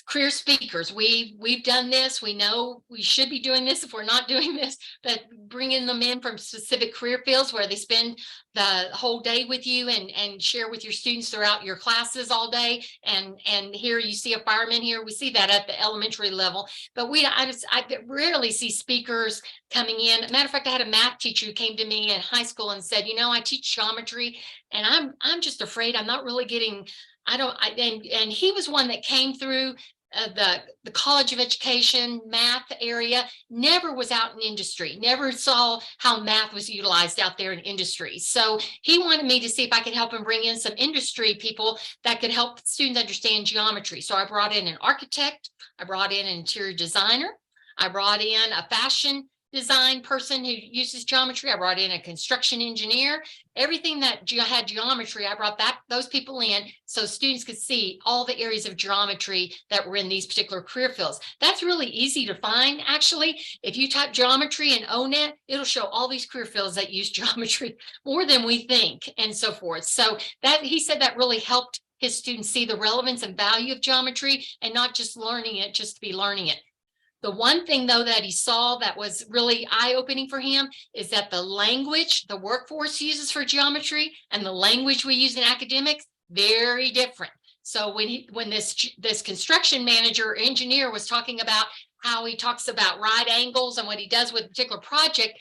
[SPEAKER 7] career speakers. We've done this. We know we should be doing this if we're not doing this, but bringing them in from specific career fields where they spend the whole day with you and share with your students throughout your classes all day. And here you see a fireman here. We see that at the elementary level, but I rarely see speakers coming in. Matter of fact, I had a math teacher who came to me in high school and said, I teach geometry and I'm just afraid I'm not really getting, and he was one that came through the College of Education math area, never was out in industry, never saw how math was utilized out there in industry. So he wanted me to see if I could help him bring in some industry people that could help students understand geometry. So I brought in an architect, I brought in an interior designer, I brought in a fashion design person who uses geometry, I brought in a construction engineer. Everything that had geometry, I brought those people in so students could see all the areas of geometry that were in these particular career fields. That's really easy to find, actually. If you type geometry in ONET, it'll show all these career fields that use geometry more than we think and so forth. So he said that really helped his students see the relevance and value of geometry and not just learning it just to be learning it. The one thing, though, that he saw that was really eye-opening for him is that the language the workforce uses for geometry and the language we use in academics, very different. So when this construction manager or engineer was talking about how he talks about right angles and what he does with a particular project,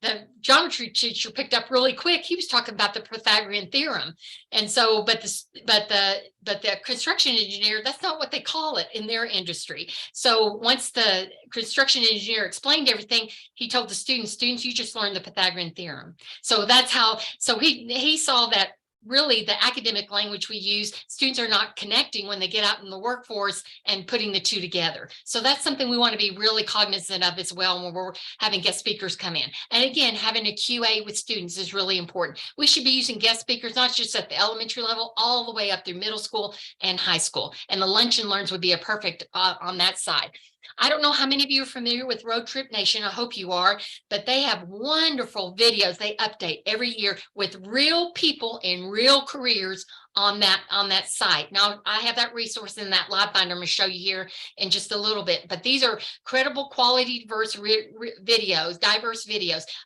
[SPEAKER 7] the geometry teacher picked up really quick. He was talking about the Pythagorean theorem. And so, but the construction engineer, that's not what they call it in their industry. So once the construction engineer explained everything, he told the students, you just learned the Pythagorean theorem. So that's how, so he saw that really the academic language we use, students are not connecting when they get out in the workforce and putting the two together. So that's something we want to be really cognizant of as well when we're having guest speakers come in. And again, having a QA with students is really important. We should be using guest speakers, not just at the elementary level, all the way up through middle school and high school. And the Lunch and Learns would be a perfect on that side. I don't know how many of you are familiar with Road Trip Nation. I hope you are, but they have wonderful videos they update every year with real people in real careers on that site. Now, I have that resource in that live binder I'm going to show you here in just a little bit, but these are credible, quality, diverse videos.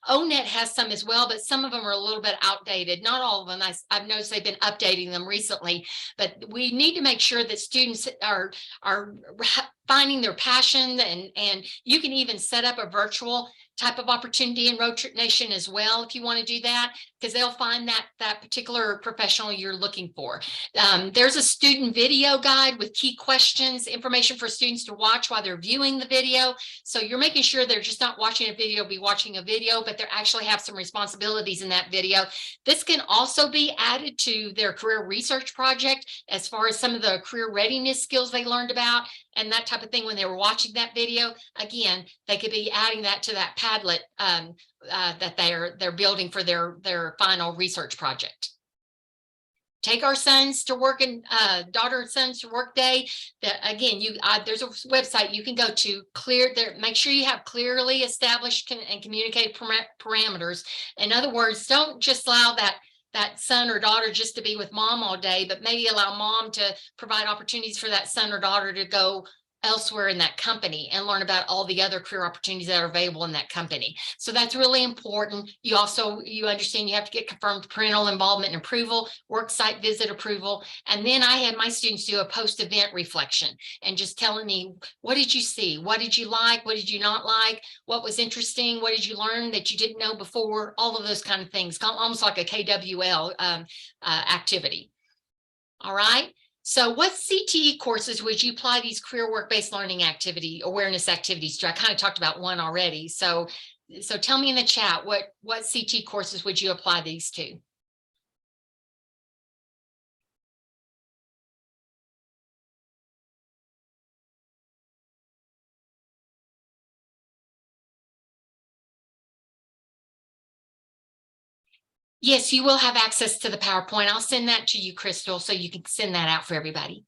[SPEAKER 7] ONET has some as well, but some of them are a little bit outdated. Not all of them. I've noticed they've been updating them recently, but we need to make sure that students are finding their passion, and you can even set up a virtual type of opportunity in Road Trip Nation as well if you want to do that, because they'll find that particular professional you're looking for. There's a student video guide with key questions, information for students to watch while they're viewing the video. So you're making sure they're just not watching a video, but they actually have some responsibilities in that video. This can also be added to their career research project as far as some of the career readiness skills they learned about and that type of thing when they were watching that video. Again, they could be adding that to that Padlet that they're building for their final research project. Take our sons to work and daughter and sons to work day. Again, there's a website you can go to, make sure you have clearly established and communicated parameters. In other words, don't just allow that son or daughter just to be with mom all day, but maybe allow mom to provide opportunities for that son or daughter to go elsewhere in that company and learn about all the other career opportunities that are available in that company. So that's really important. You understand you have to get confirmed parental involvement and approval, work site visit approval. And then I had my students do a post-event reflection and just telling me, what did you see? What did you like? What did you not like? What was interesting? What did you learn that you didn't know before? All of those kind of things, almost like a KWL activity. All right. So what CTE courses would you apply these career work-based learning awareness activities to? I kind of talked about one already. So tell me in the chat, what CTE courses would you apply these to? Yes, you will have access to the PowerPoint. I'll send that to you, Crystal, so you can send that out for everybody.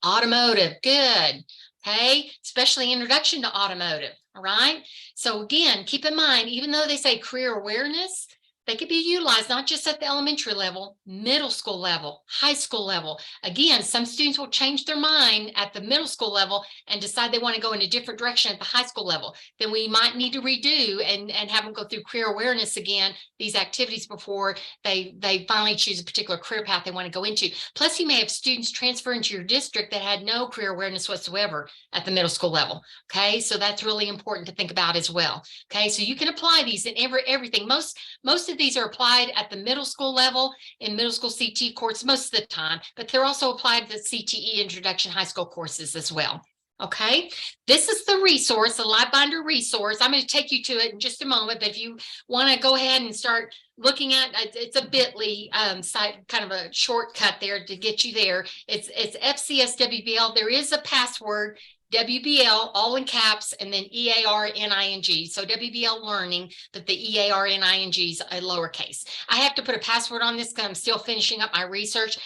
[SPEAKER 7] Automotive, good. Okay, especially introduction to automotive. All right. So again, keep in mind, even though they say career awareness, they could be utilized not just at the elementary level, middle school level, high school level. Again, some students will change their mind at the middle school level and decide they want to go in a different direction at the high school level. Then we might need to redo and have them go through career awareness again, these activities before they finally choose a particular career path they want to go into. Plus, you may have students transfer into your district that had no career awareness whatsoever at the middle school level. Okay, so that's really important to think about as well. Okay, so you can apply these in everything. Most of these are applied at the middle school level in middle school CTE courses most of the time, but they're also applied to the CTE introduction high school courses as well. Okay, this is the resource, the Live Binder resource. I'm going to take you to it in just a moment, but if you want to go ahead and start looking at it's a bit.ly site, kind of a shortcut there to get you there. It's FCS WBL. There is a password, WBL, all in caps, and then EARNING. So WBL learning, but the EARNING is a lowercase. I have to put a password on this because I'm still finishing up my research.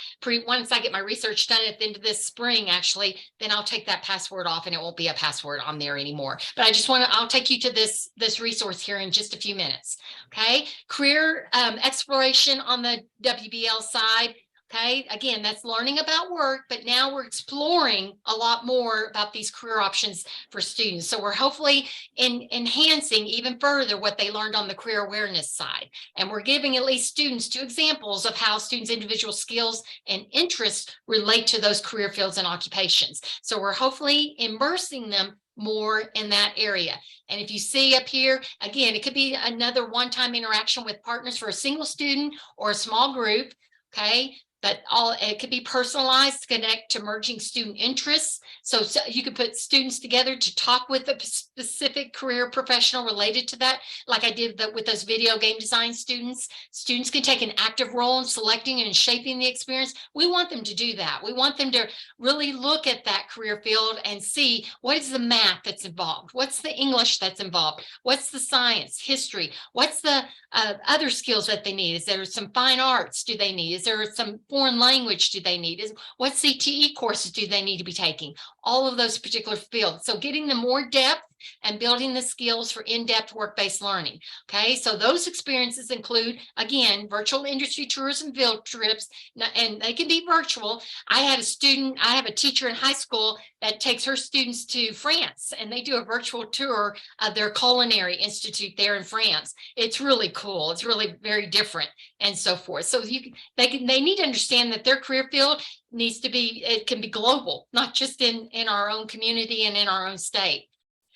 [SPEAKER 7] Once I get my research done at the end of this spring, actually, then I'll take that password off and it won't be a password on there anymore. But I just I'll take you to this resource here in just a few minutes. Okay, career exploration on the WBL side. Okay, again, that's learning about work, but now we're exploring a lot more about these career options for students. So we're hopefully enhancing even further what they learned on the career awareness side. And we're giving at least students 2 examples of how students' individual skills and interests relate to those career fields and occupations. So we're hopefully immersing them more in that area. And if you see up here, again, it could be another one-time interaction with partners for a single student or a small group. Okay, but it could be personalized to connect to emerging student interests. So you could put students together to talk with a specific career professional related to that, like I did with those video game design students. Students can take an active role in selecting and shaping the experience. We want them to do that. We want them to really look at that career field and see what is the math that's involved, what's the English that's involved, what's the science, history, what's the other skills that they need. Is there some fine arts do they need? Is there some foreign language do they need? What CTE courses do they need to be taking? All of those particular fields. So getting them more depth and building the skills for in-depth work-based learning. Okay, so those experiences include, again, virtual industry tours and field trips, and they can be virtual. I have a teacher in high school that takes her students to France, and they do a virtual tour of their culinary institute there in France. It's really cool. It's really very different and so forth. So they need to understand that their career field needs to be, it can be global, not just in our own community and in our own state.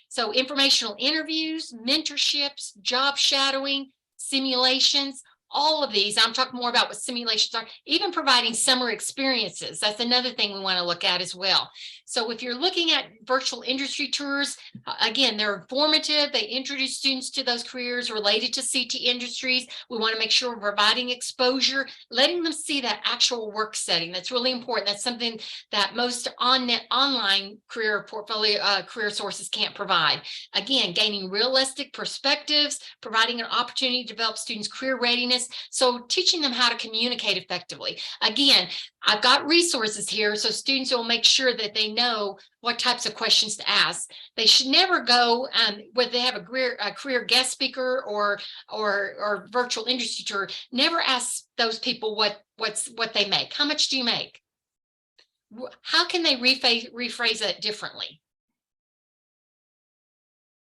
[SPEAKER 7] So informational interviews, mentorships, job shadowing, simulations, all of these, I'm talking more about what simulations are, even providing summer experiences. That's another thing we want to look at as well. So if you're looking at virtual industry tours, again, they're informative. They introduce students to those careers related to CT industries. We want to make sure we're providing exposure, letting them see that actual work setting. That's really important. That's something that most online career portfolio career sources can't provide. Again, gaining realistic perspectives, providing an opportunity to develop students' career readiness. So teaching them how to communicate effectively. Again, I've got resources here so students will make sure that they know what types of questions to ask. They should never go whether they have a career guest speaker or virtual industry tour. Never ask those people what they make. How much do you make? How can they rephrase it differently?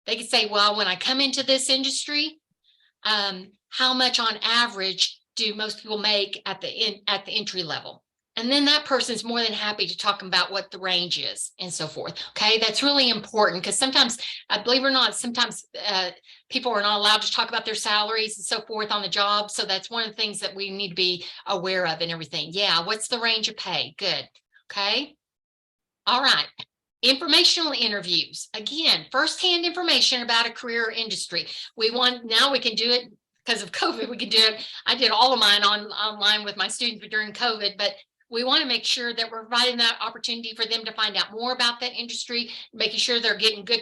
[SPEAKER 7] They could say, well, when I come into this industry, how much on average do most people make at the entry level? And then that person's more than happy to talk about what the range is and so forth. Okay, that's really important because sometimes, believe it or not, sometimes people are not allowed to talk about their salaries and so forth on the job. So that's one of the things that we need to be aware of and everything. Yeah, what's the range of pay? Good. Okay. All right. Informational interviews. Again, firsthand information about a career or industry. Now we can do it because of COVID. We can do it. I did all of mine online with my students during COVID, but we want to make sure that we're providing that opportunity for them to find out more about that industry, making sure they're getting good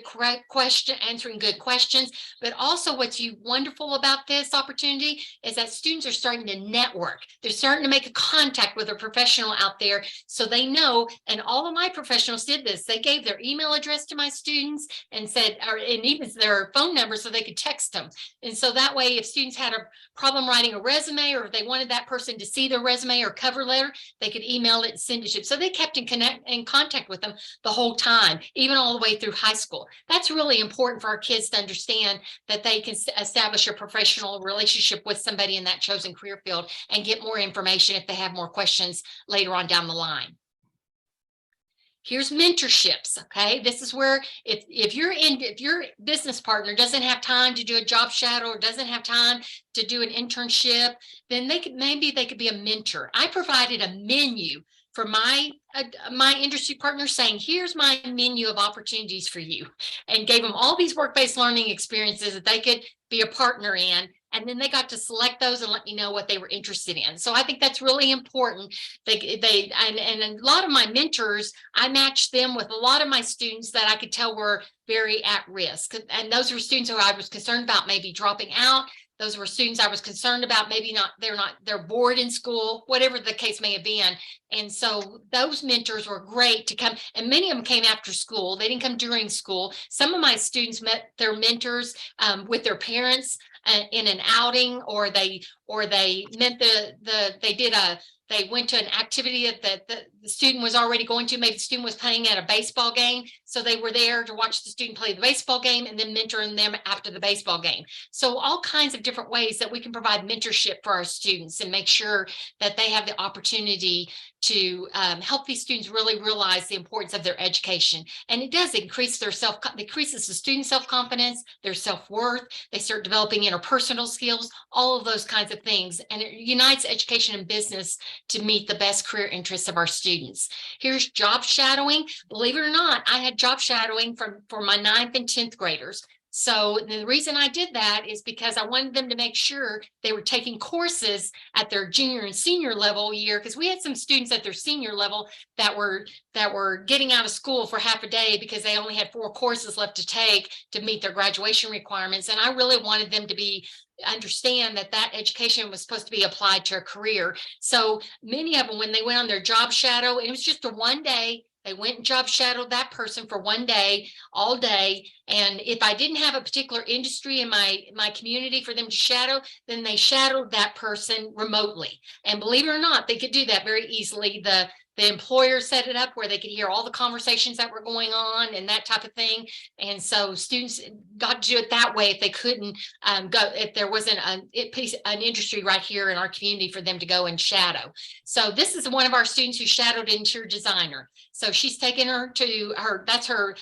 [SPEAKER 7] answering good questions. But also what's wonderful about this opportunity is that students are starting to network. They're starting to make a contact with a professional out there, so they know. And all of my professionals did this. They gave their email address to my students and said, and even their phone number so they could text them. And so that way, if students had a problem writing a resume, or if they wanted that person to see their resume or cover letter, they could email it and send it to them. So they kept in contact with them the whole time, even all the way through high school. That's really important for our kids to understand, that they can establish a professional relationship with somebody in that chosen career field and get more information if they have more questions later on down the line. Here's mentorships. Okay, this is where if your business partner doesn't have time to do a job shadow or doesn't have time to do an internship, then maybe they could be a mentor. I provided a menu for my industry partners, saying, here's my menu of opportunities for you, and gave them all these work-based learning experiences that they could be a partner in. And then they got to select those and let me know what they were interested in. So I think that's really important. And a lot of my mentors, I matched them with a lot of my students that I could tell were very at risk. And those were students who I was concerned about maybe dropping out. Those were students I was concerned about, maybe they're bored in school, whatever the case may have been. And so those mentors were great to come, and many of them came after school. They didn't come during school. Some of my students met their mentors with their parents in an outing, or they met they went to an activity that the student was already going to. Maybe the student was playing at a baseball game, so they were there to watch the student play the baseball game and then mentoring them after the baseball game. So all kinds of different ways that we can provide mentorship for our students and make sure that they have the opportunity to help these students really realize the importance of their education. And it does increases the student's self-confidence, their self-worth. They start developing interpersonal skills, all of those kinds of things. And it unites education and business to meet the best career interests of our students. Here's job shadowing. Believe it or not, I had job shadowing for my 9th and 10th graders. So the reason I did that is because I wanted them to make sure they were taking courses at their junior and senior level year, because we had some students at their senior level that were getting out of school for half a day because they only had 4 courses left to take to meet their graduation requirements. And I really wanted them to understand that education was supposed to be applied to a career. So many of them, when they went on their job shadow, it was just a one day. They went and job shadowed that person for one day, all day. And if I didn't have a particular industry in my community for them to shadow, then they shadowed that person remotely. And believe it or not, they could do that very easily. The employer set it up where they could hear all the conversations that were going on and that type of thing. And so students got to do it that way if they couldn't go, if there wasn't an industry right here in our community for them to go and shadow. So this is one of our students who shadowed interior designer. So she's taken her to that's her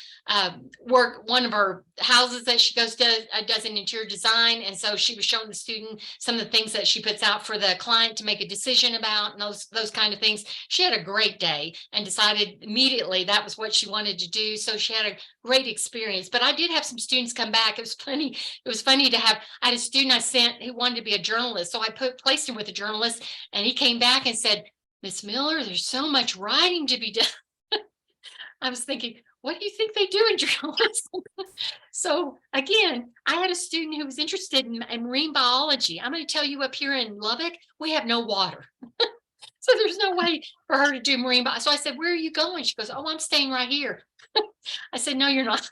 [SPEAKER 7] work, one of her houses that she does an interior design. And so she was showing the student some of the things that she puts out for the client to make a decision about, and those kind of things. She had a great day and decided immediately that was what she wanted to do. So she had a great experience. But I did have some students come back. It was funny to have, I had a student I sent who wanted to be a journalist. So I placed him with a journalist, and he came back and said, Miss Miller, there's so much writing to be done. I was thinking, what do you think they do in journalism? So again, I had a student who was interested in marine biology. I'm going to tell you, up here in Lubbock, we have no water. So there's no way for her to do marine biology. So I said, where are you going? She goes, oh, I'm staying right here. I said, no, you're not.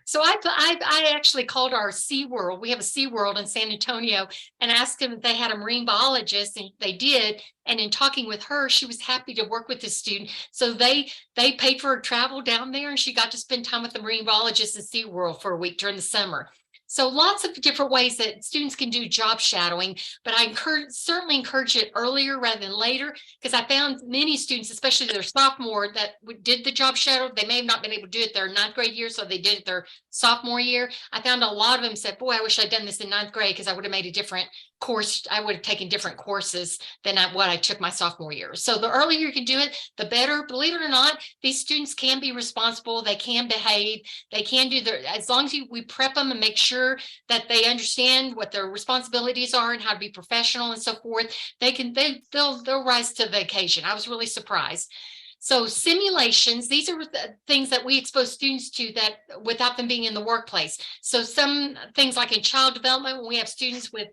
[SPEAKER 7] So I actually called our SeaWorld. We have a SeaWorld in San Antonio, and asked them if they had a marine biologist, and they did. And in talking with her, she was happy to work with the student. So they paid for her travel down there, and she got to spend time with the marine biologist in SeaWorld for a week during the summer. So lots of different ways that students can do job shadowing, but I certainly encourage it earlier rather than later, because I found many students, especially their sophomore, that did the job shadow. They may have not been able to do it their 9th grade year, so they did it their sophomore year. I found a lot of them said, boy, I wish I'd done this in 9th grade because I would have made a different course, I would have taken different courses than what I took my sophomore year. So the earlier you can do it, the better. Believe it or not, these students can be responsible. They can behave. They can do their, as long as we prep them and make sure that they understand what their responsibilities are and how to be professional and so forth, they'll rise to the occasion. I was really surprised. So simulations, these are the things that we expose students to that without them being in the workplace. So some things like in child development, when we have students with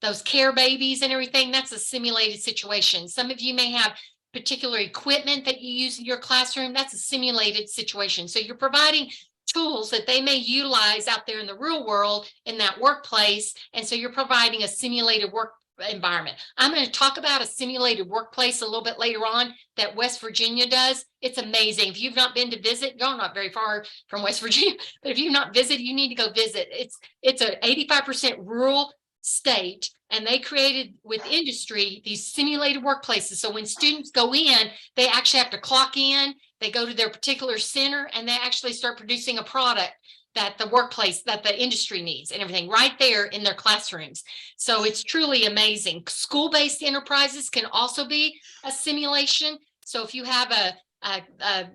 [SPEAKER 7] those care babies and everything, that's a simulated situation. Some of you may have particular equipment that you use in your classroom. That's a simulated situation. So you're providing tools that they may utilize out there in the real world in that workplace. And so you're providing a simulated work environment. I'm going to talk about a simulated workplace a little bit later on that West Virginia does. It's amazing. If you've not been to visit, you're not very far from West Virginia, but if you've not visited, you need to go visit. It's an 85% rural state, and they created with industry these simulated workplaces. So when students go in, they actually have to clock in, they go to their particular center, and they actually start producing a product that the workplace, that the industry needs and everything right there in their classrooms. So it's truly amazing. School-based enterprises can also be a simulation. So if you have a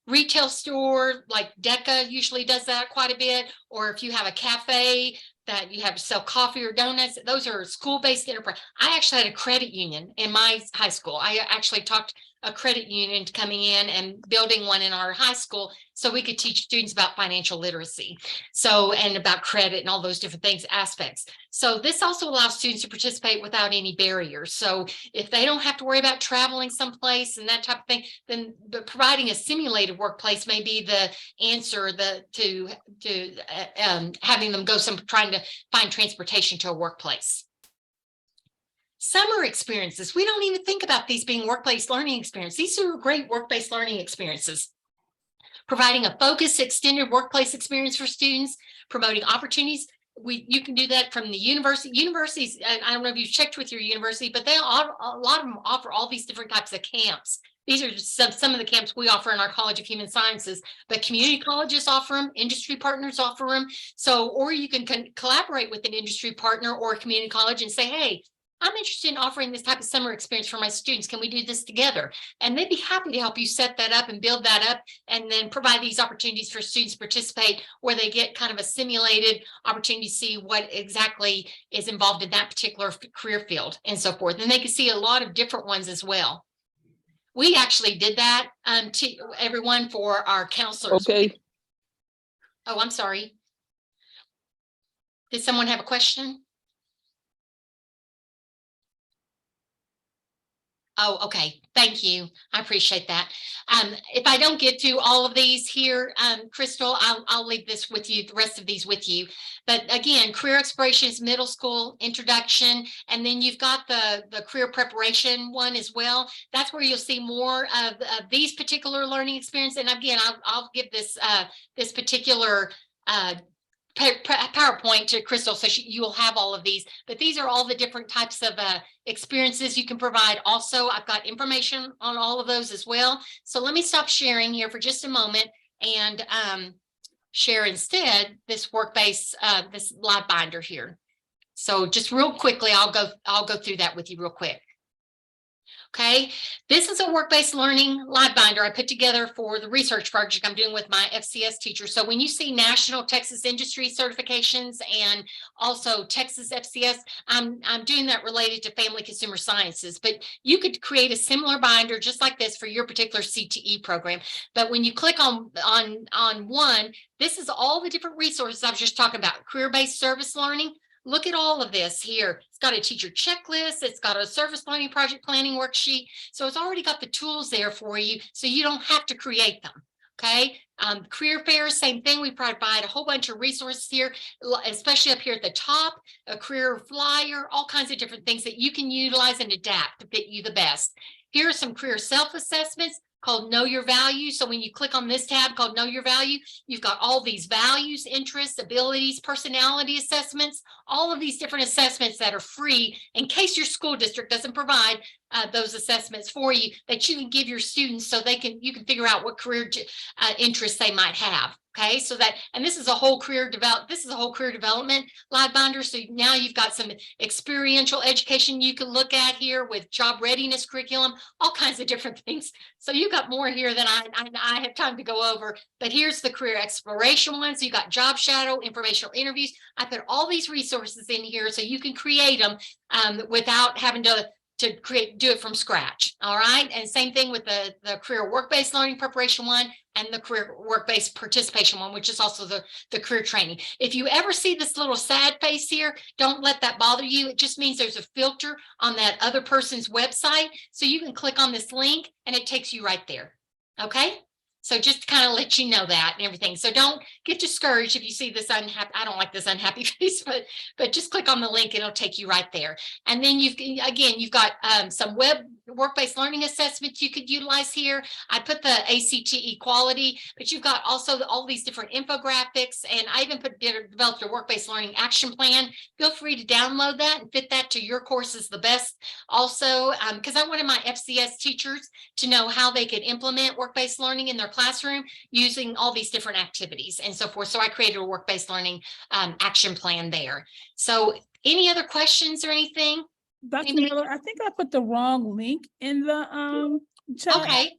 [SPEAKER 7] retail store, like DECA usually does that quite a bit, or if you have a cafe that you have to sell coffee or donuts, those are school-based enterprise. I actually had a credit union in my high school. I actually talked a credit union coming in and building one in our high school so we could teach students about financial literacy. So, and about credit and all those different things, aspects. So this also allows students to participate without any barriers. So if they don't have to worry about traveling someplace and that type of thing, then providing a simulated workplace may be the answer to having them go trying to find transportation to a workplace. Summer experiences. We don't even think about these being workplace learning experiences. These are great work-based learning experiences. Providing a focused, extended workplace experience for students, promoting opportunities. You can do that from the university. Universities, I don't know if you've checked with your university, but a lot of them offer all these different types of camps. These are just some of the camps we offer in our College of Human Sciences, but community colleges offer them, industry partners offer them. So, or you can collaborate with an industry partner or a community college and say, hey, I'm interested in offering this type of summer experience for my students. Can we do this together? And they'd be happy to help you set that up and build that up, and then provide these opportunities for students to participate where they get kind of a simulated opportunity to see what exactly is involved in that particular career field and so forth. And they can see a lot of different ones as well. We actually did that to everyone for our counselors.
[SPEAKER 5] Okay.
[SPEAKER 7] Oh, I'm sorry. Did someone have a question? Oh, okay. Thank you. I appreciate that. If I don't get to all of these here, Crystal, I'll leave this with you, the rest of these with you. But again, career explorations, middle school introduction, and then you've got the career preparation one as well. That's where you'll see more of these particular learning experience. And again, I'll give this this particular PowerPoint to Crystal, so you will have all of these, but these are all the different types of experiences you can provide. Also, I've got information on all of those as well. So let me stop sharing here for just a moment and share instead this work-based, this live binder here. So just real quickly, I'll go through that with you real quick. Okay, this is a work-based learning live binder I put together for the research project I'm doing with my FCS teachers. So when you see National Texas Industry Certifications and also Texas FCS, I'm doing that related to Family Consumer Sciences, but you could create a similar binder just like this for your particular CTE program. But when you click on one, this is all the different resources I was just talking about. Career-based service learning. Look at all of this here. It's got a teacher checklist. It's got a service learning project planning worksheet. So it's already got the tools there for you, so you don't have to create them. Okay. Career fairs, same thing. We provide a whole bunch of resources here, especially up here at the top, a career flyer, all kinds of different things that you can utilize and adapt to fit you the best. Here are some career self-assessments. called Know Your Value. So when you click on this tab called Know Your Value, you've got all these values, interests, abilities, personality assessments, all of these different assessments that are free in case your school district doesn't provide those assessments for you, that you can give your students so you can figure out what career interests they might have. Okay, so that, and this is a whole career development live binder. So now you've got some experiential education you can look at here with job readiness curriculum, all kinds of different things. So you've got more here than I have time to go over, but here's the career exploration one. So you got job shadow, informational interviews. I put all these resources in here so you can create them without having to do it from scratch. All right. And same thing with the career work-based learning preparation one and the career work-based participation one, which is also the career training. If you ever see this little sad face here, don't let that bother you. It just means there's a filter on that other person's website. So you can click on this link and it takes you right there. Okay. So just to kind of let you know that and everything. So don't get discouraged if you see this unhappy. I don't like this unhappy face, but just click on the link and it'll take you right there. And then you've got some web work-based learning assessments you could utilize here. I put the ACT equality, but you've got also all these different infographics, and I even developed a work-based learning action plan. Feel free to download that and fit that to your courses the best. Also, because I wanted my FCS teachers to know how they could implement work-based learning in their classroom using all these different activities and so forth. So I created a work-based learning action plan there. So any other questions or anything?
[SPEAKER 2] Dr. Miller, I think I put the wrong link in the chat.
[SPEAKER 7] Okay,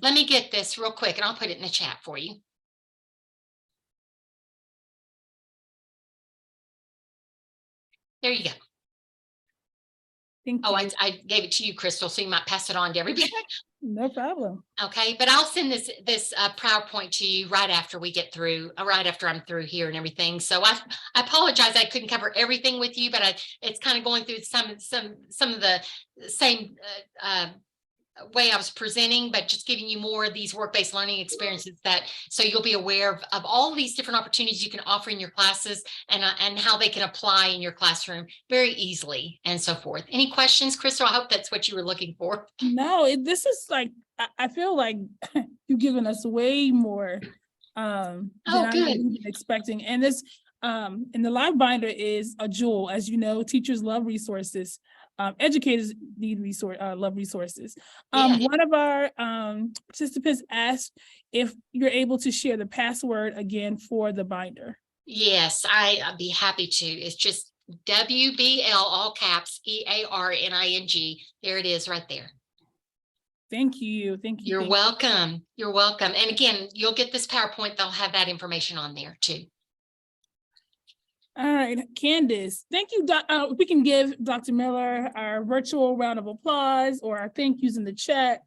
[SPEAKER 7] let me get this real quick and I'll put it in the chat for you. There you go.
[SPEAKER 2] Thank
[SPEAKER 7] Oh,
[SPEAKER 2] you.
[SPEAKER 7] I gave it to you, Crystal, so you might pass it on to everybody.
[SPEAKER 2] No problem.
[SPEAKER 7] Okay, but I'll send this PowerPoint to you right after we get through, right after I'm through here and everything. So I apologize I couldn't cover everything with you, but it's kind of going through some of the same way I was presenting, but just giving you more of these work-based learning experiences so you'll be aware of all these different opportunities you can offer in your classes and how they can apply in your classroom very easily and so forth. Any questions, Crystal? I hope that's what you were looking for.
[SPEAKER 2] No, this is like, I feel like you've given us way more than I
[SPEAKER 7] good.
[SPEAKER 2] was expecting. And this, and the live binder is a jewel. As you know, teachers love resources. Educators need love resources.
[SPEAKER 7] Yeah.
[SPEAKER 2] One of our participants asked if you're able to share the password again for the binder.
[SPEAKER 7] Yes, I'd be happy to. It's just WBL, all caps, EARNING. There it is right there.
[SPEAKER 2] Thank you. Thank you.
[SPEAKER 7] You're welcome. You're welcome. And again, you'll get this PowerPoint. They'll have that information on there too.
[SPEAKER 2] All right, Candace, thank you. We can give Dr. Miller our virtual round of applause or our thank yous in the chat.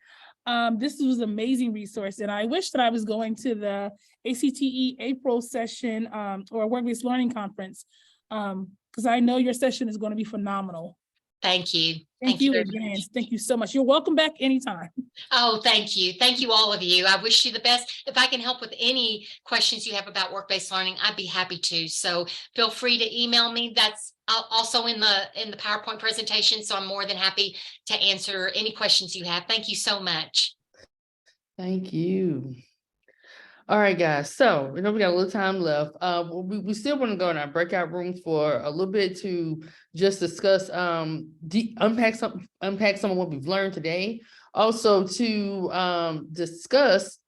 [SPEAKER 2] This was an amazing resource, and I wish that I was going to the ACTE April session or work-based learning conference because I know your session is going to be phenomenal.
[SPEAKER 7] Thank you.
[SPEAKER 2] Thank you again. Thank you so much. You're welcome back anytime.
[SPEAKER 7] Oh, thank you. Thank you, all of you. I wish you the best. If I can help with any questions you have about work-based learning, I'd be happy to. So feel free to email me. That's also in the PowerPoint presentation. So I'm more than happy to answer any questions you have. Thank you so much.
[SPEAKER 1] Thank you. All right, guys. So we know we got a little time left. We still want to go in our breakout rooms for a little bit to just discuss, unpack some of what we've learned today. Also to discuss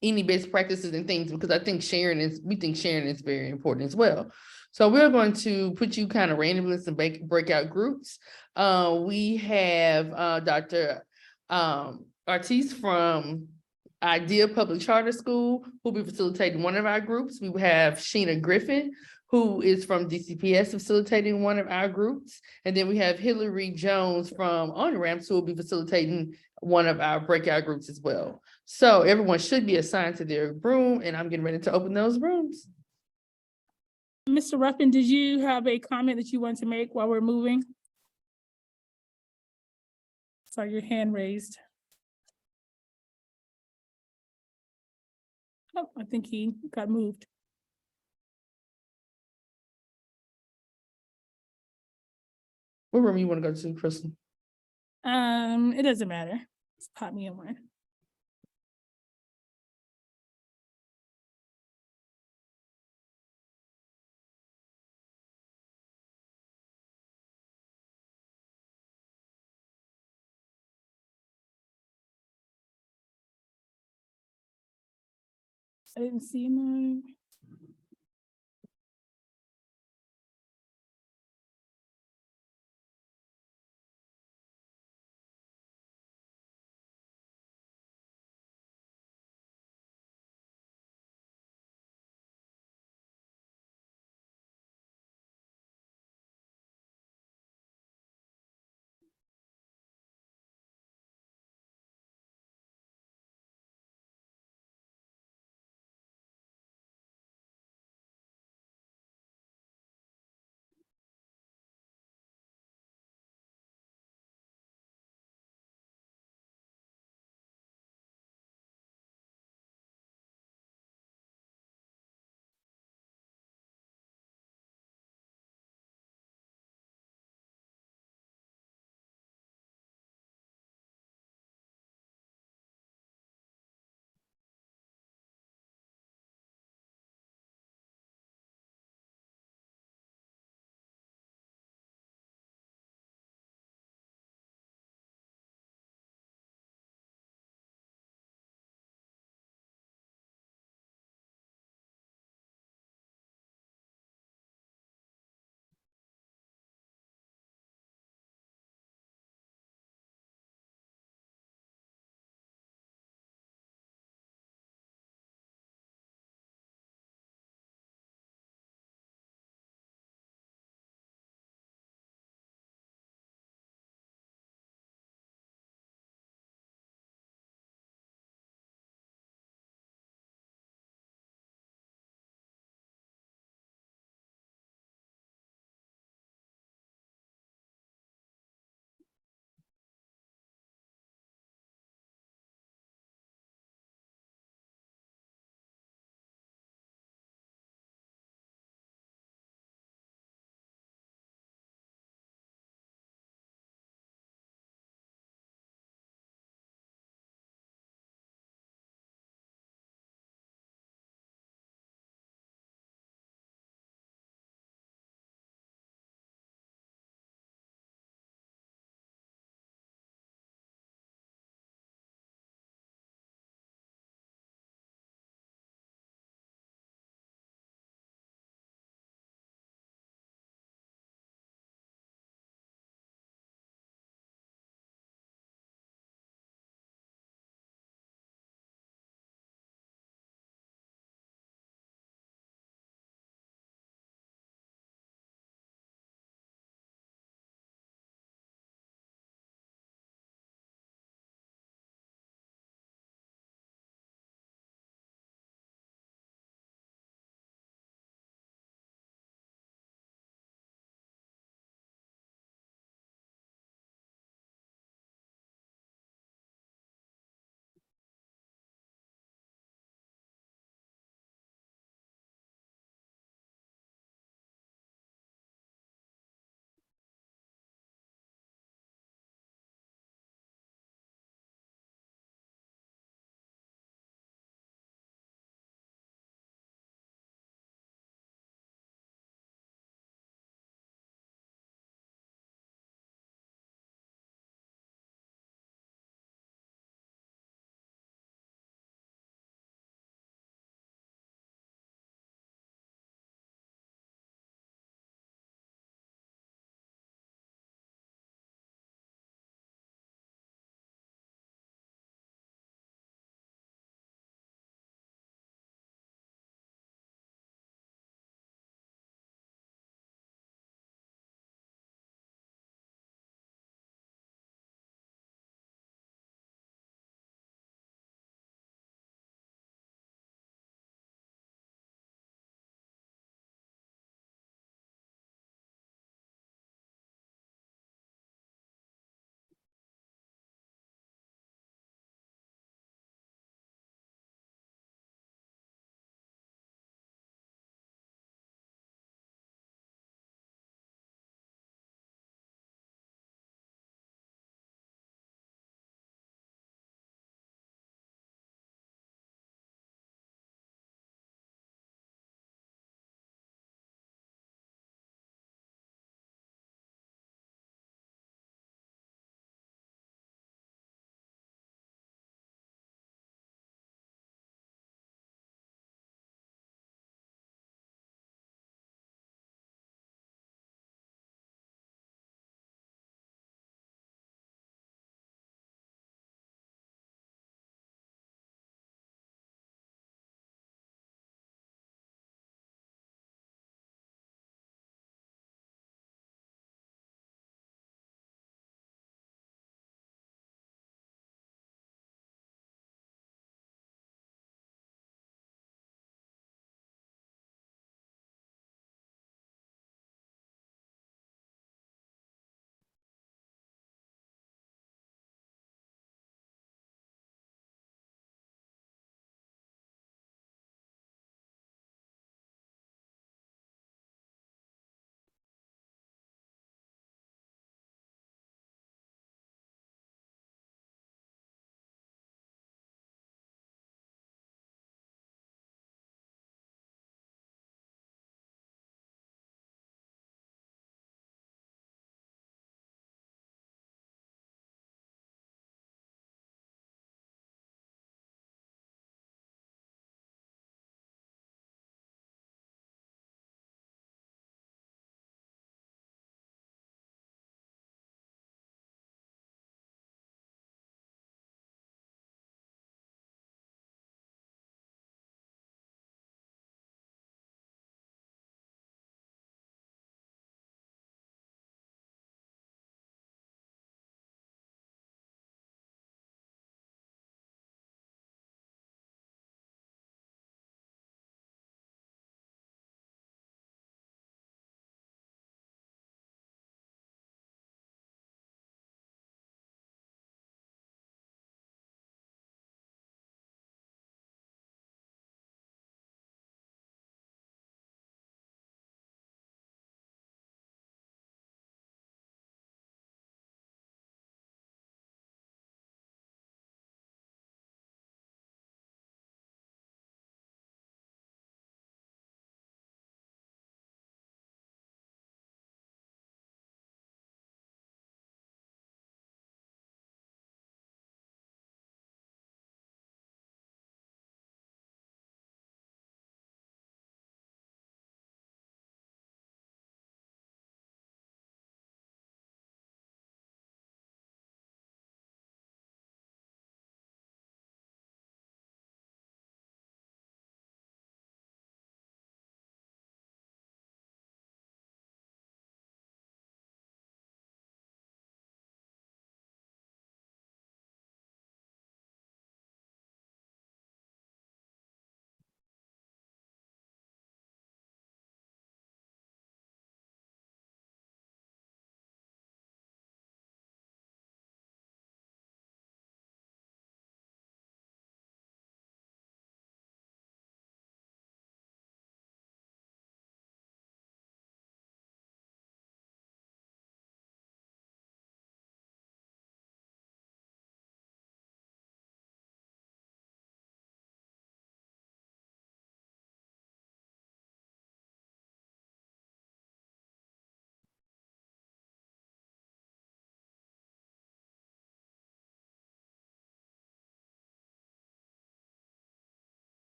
[SPEAKER 1] any best practices and things, because I think we think sharing is very important as well. So we're going to put you kind of randomly in some breakout groups. We have Dr. Artis from Idea Public Charter School, who'll be facilitating one of our groups. We have Sheena Griffin, who is from DCPS, facilitating one of our groups. And then we have Hillary Jones from On-Ramps, who will be facilitating one of our breakout groups as well. So everyone should be assigned to their room, and I'm getting ready to open those rooms.
[SPEAKER 2] Mr. Ruffin, did you have a comment that you want to make while we're moving? Saw your hand raised. Oh, I think he got moved.
[SPEAKER 1] What room you want to go to, Crystal?
[SPEAKER 2] It doesn't matter. Just pop me in one. I didn't see mine.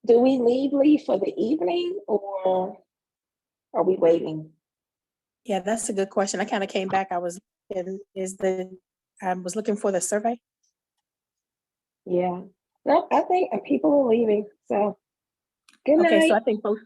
[SPEAKER 5] do we leave for the evening or are we waiting?
[SPEAKER 8] Yeah, that's a good question. I kind of came back. I was looking for the survey.
[SPEAKER 5] Yeah. No, I think people are leaving. So good
[SPEAKER 8] Okay, so
[SPEAKER 5] night.
[SPEAKER 8] I think folks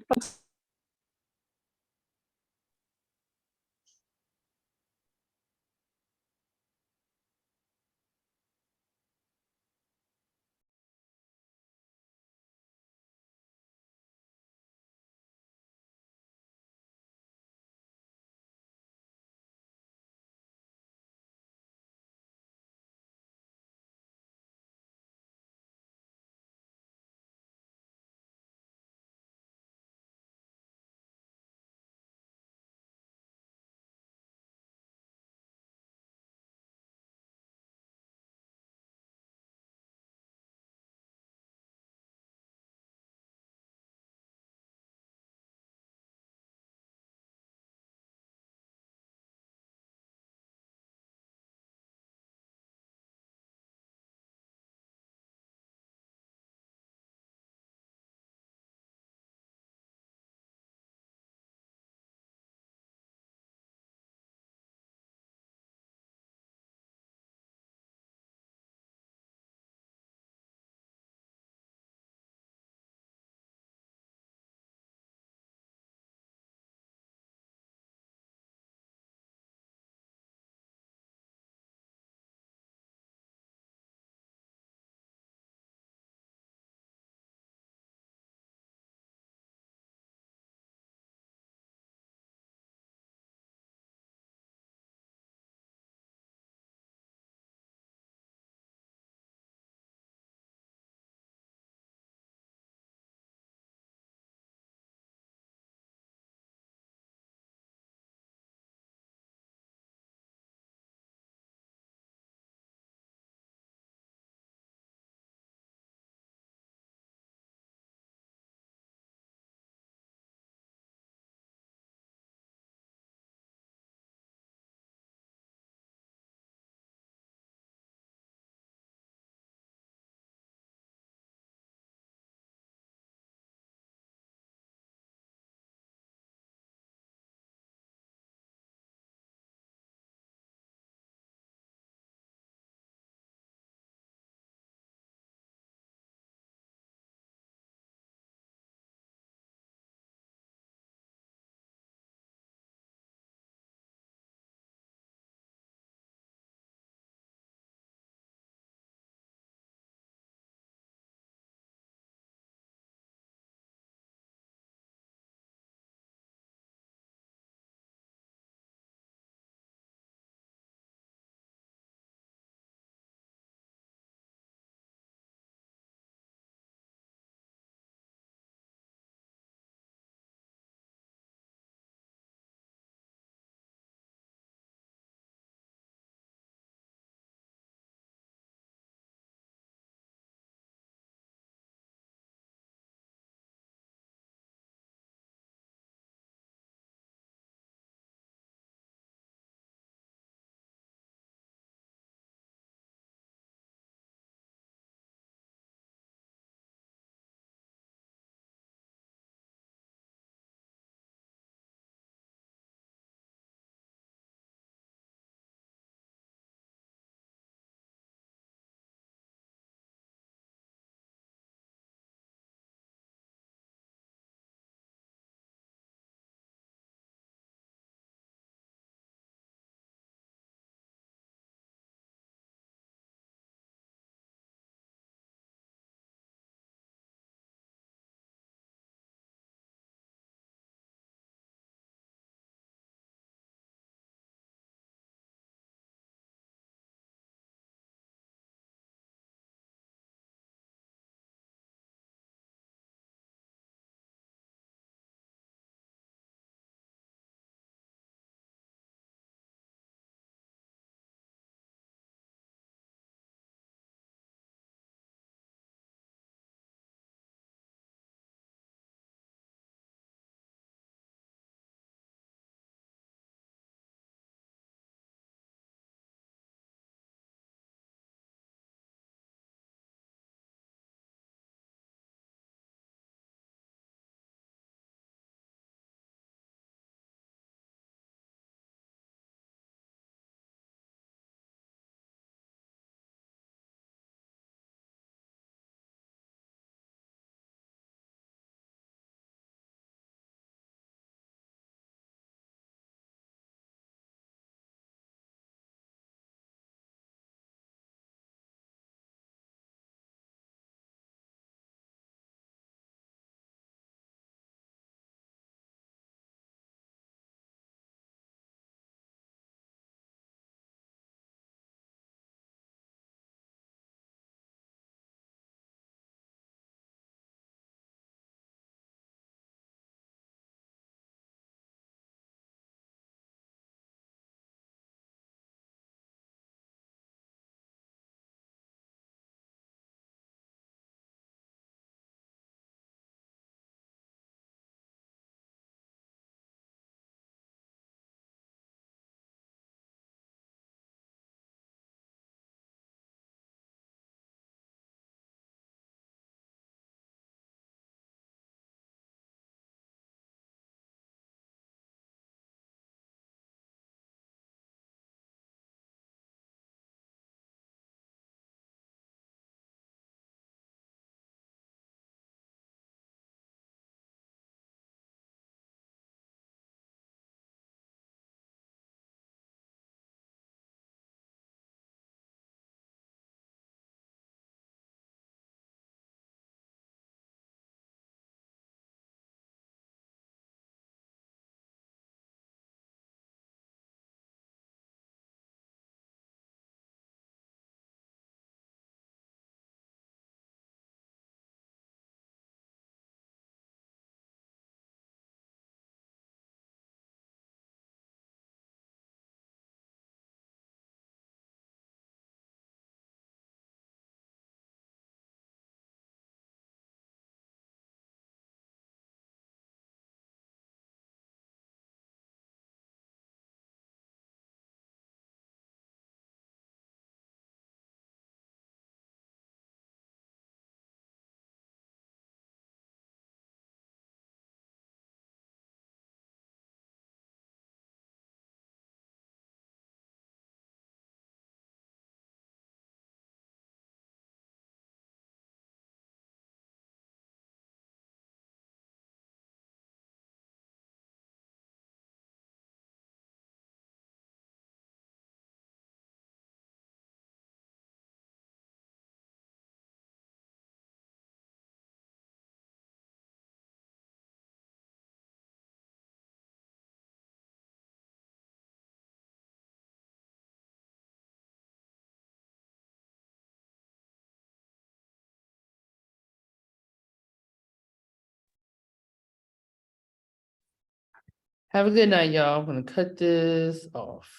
[SPEAKER 1] Have a good night, y'all. I'm gonna cut this off.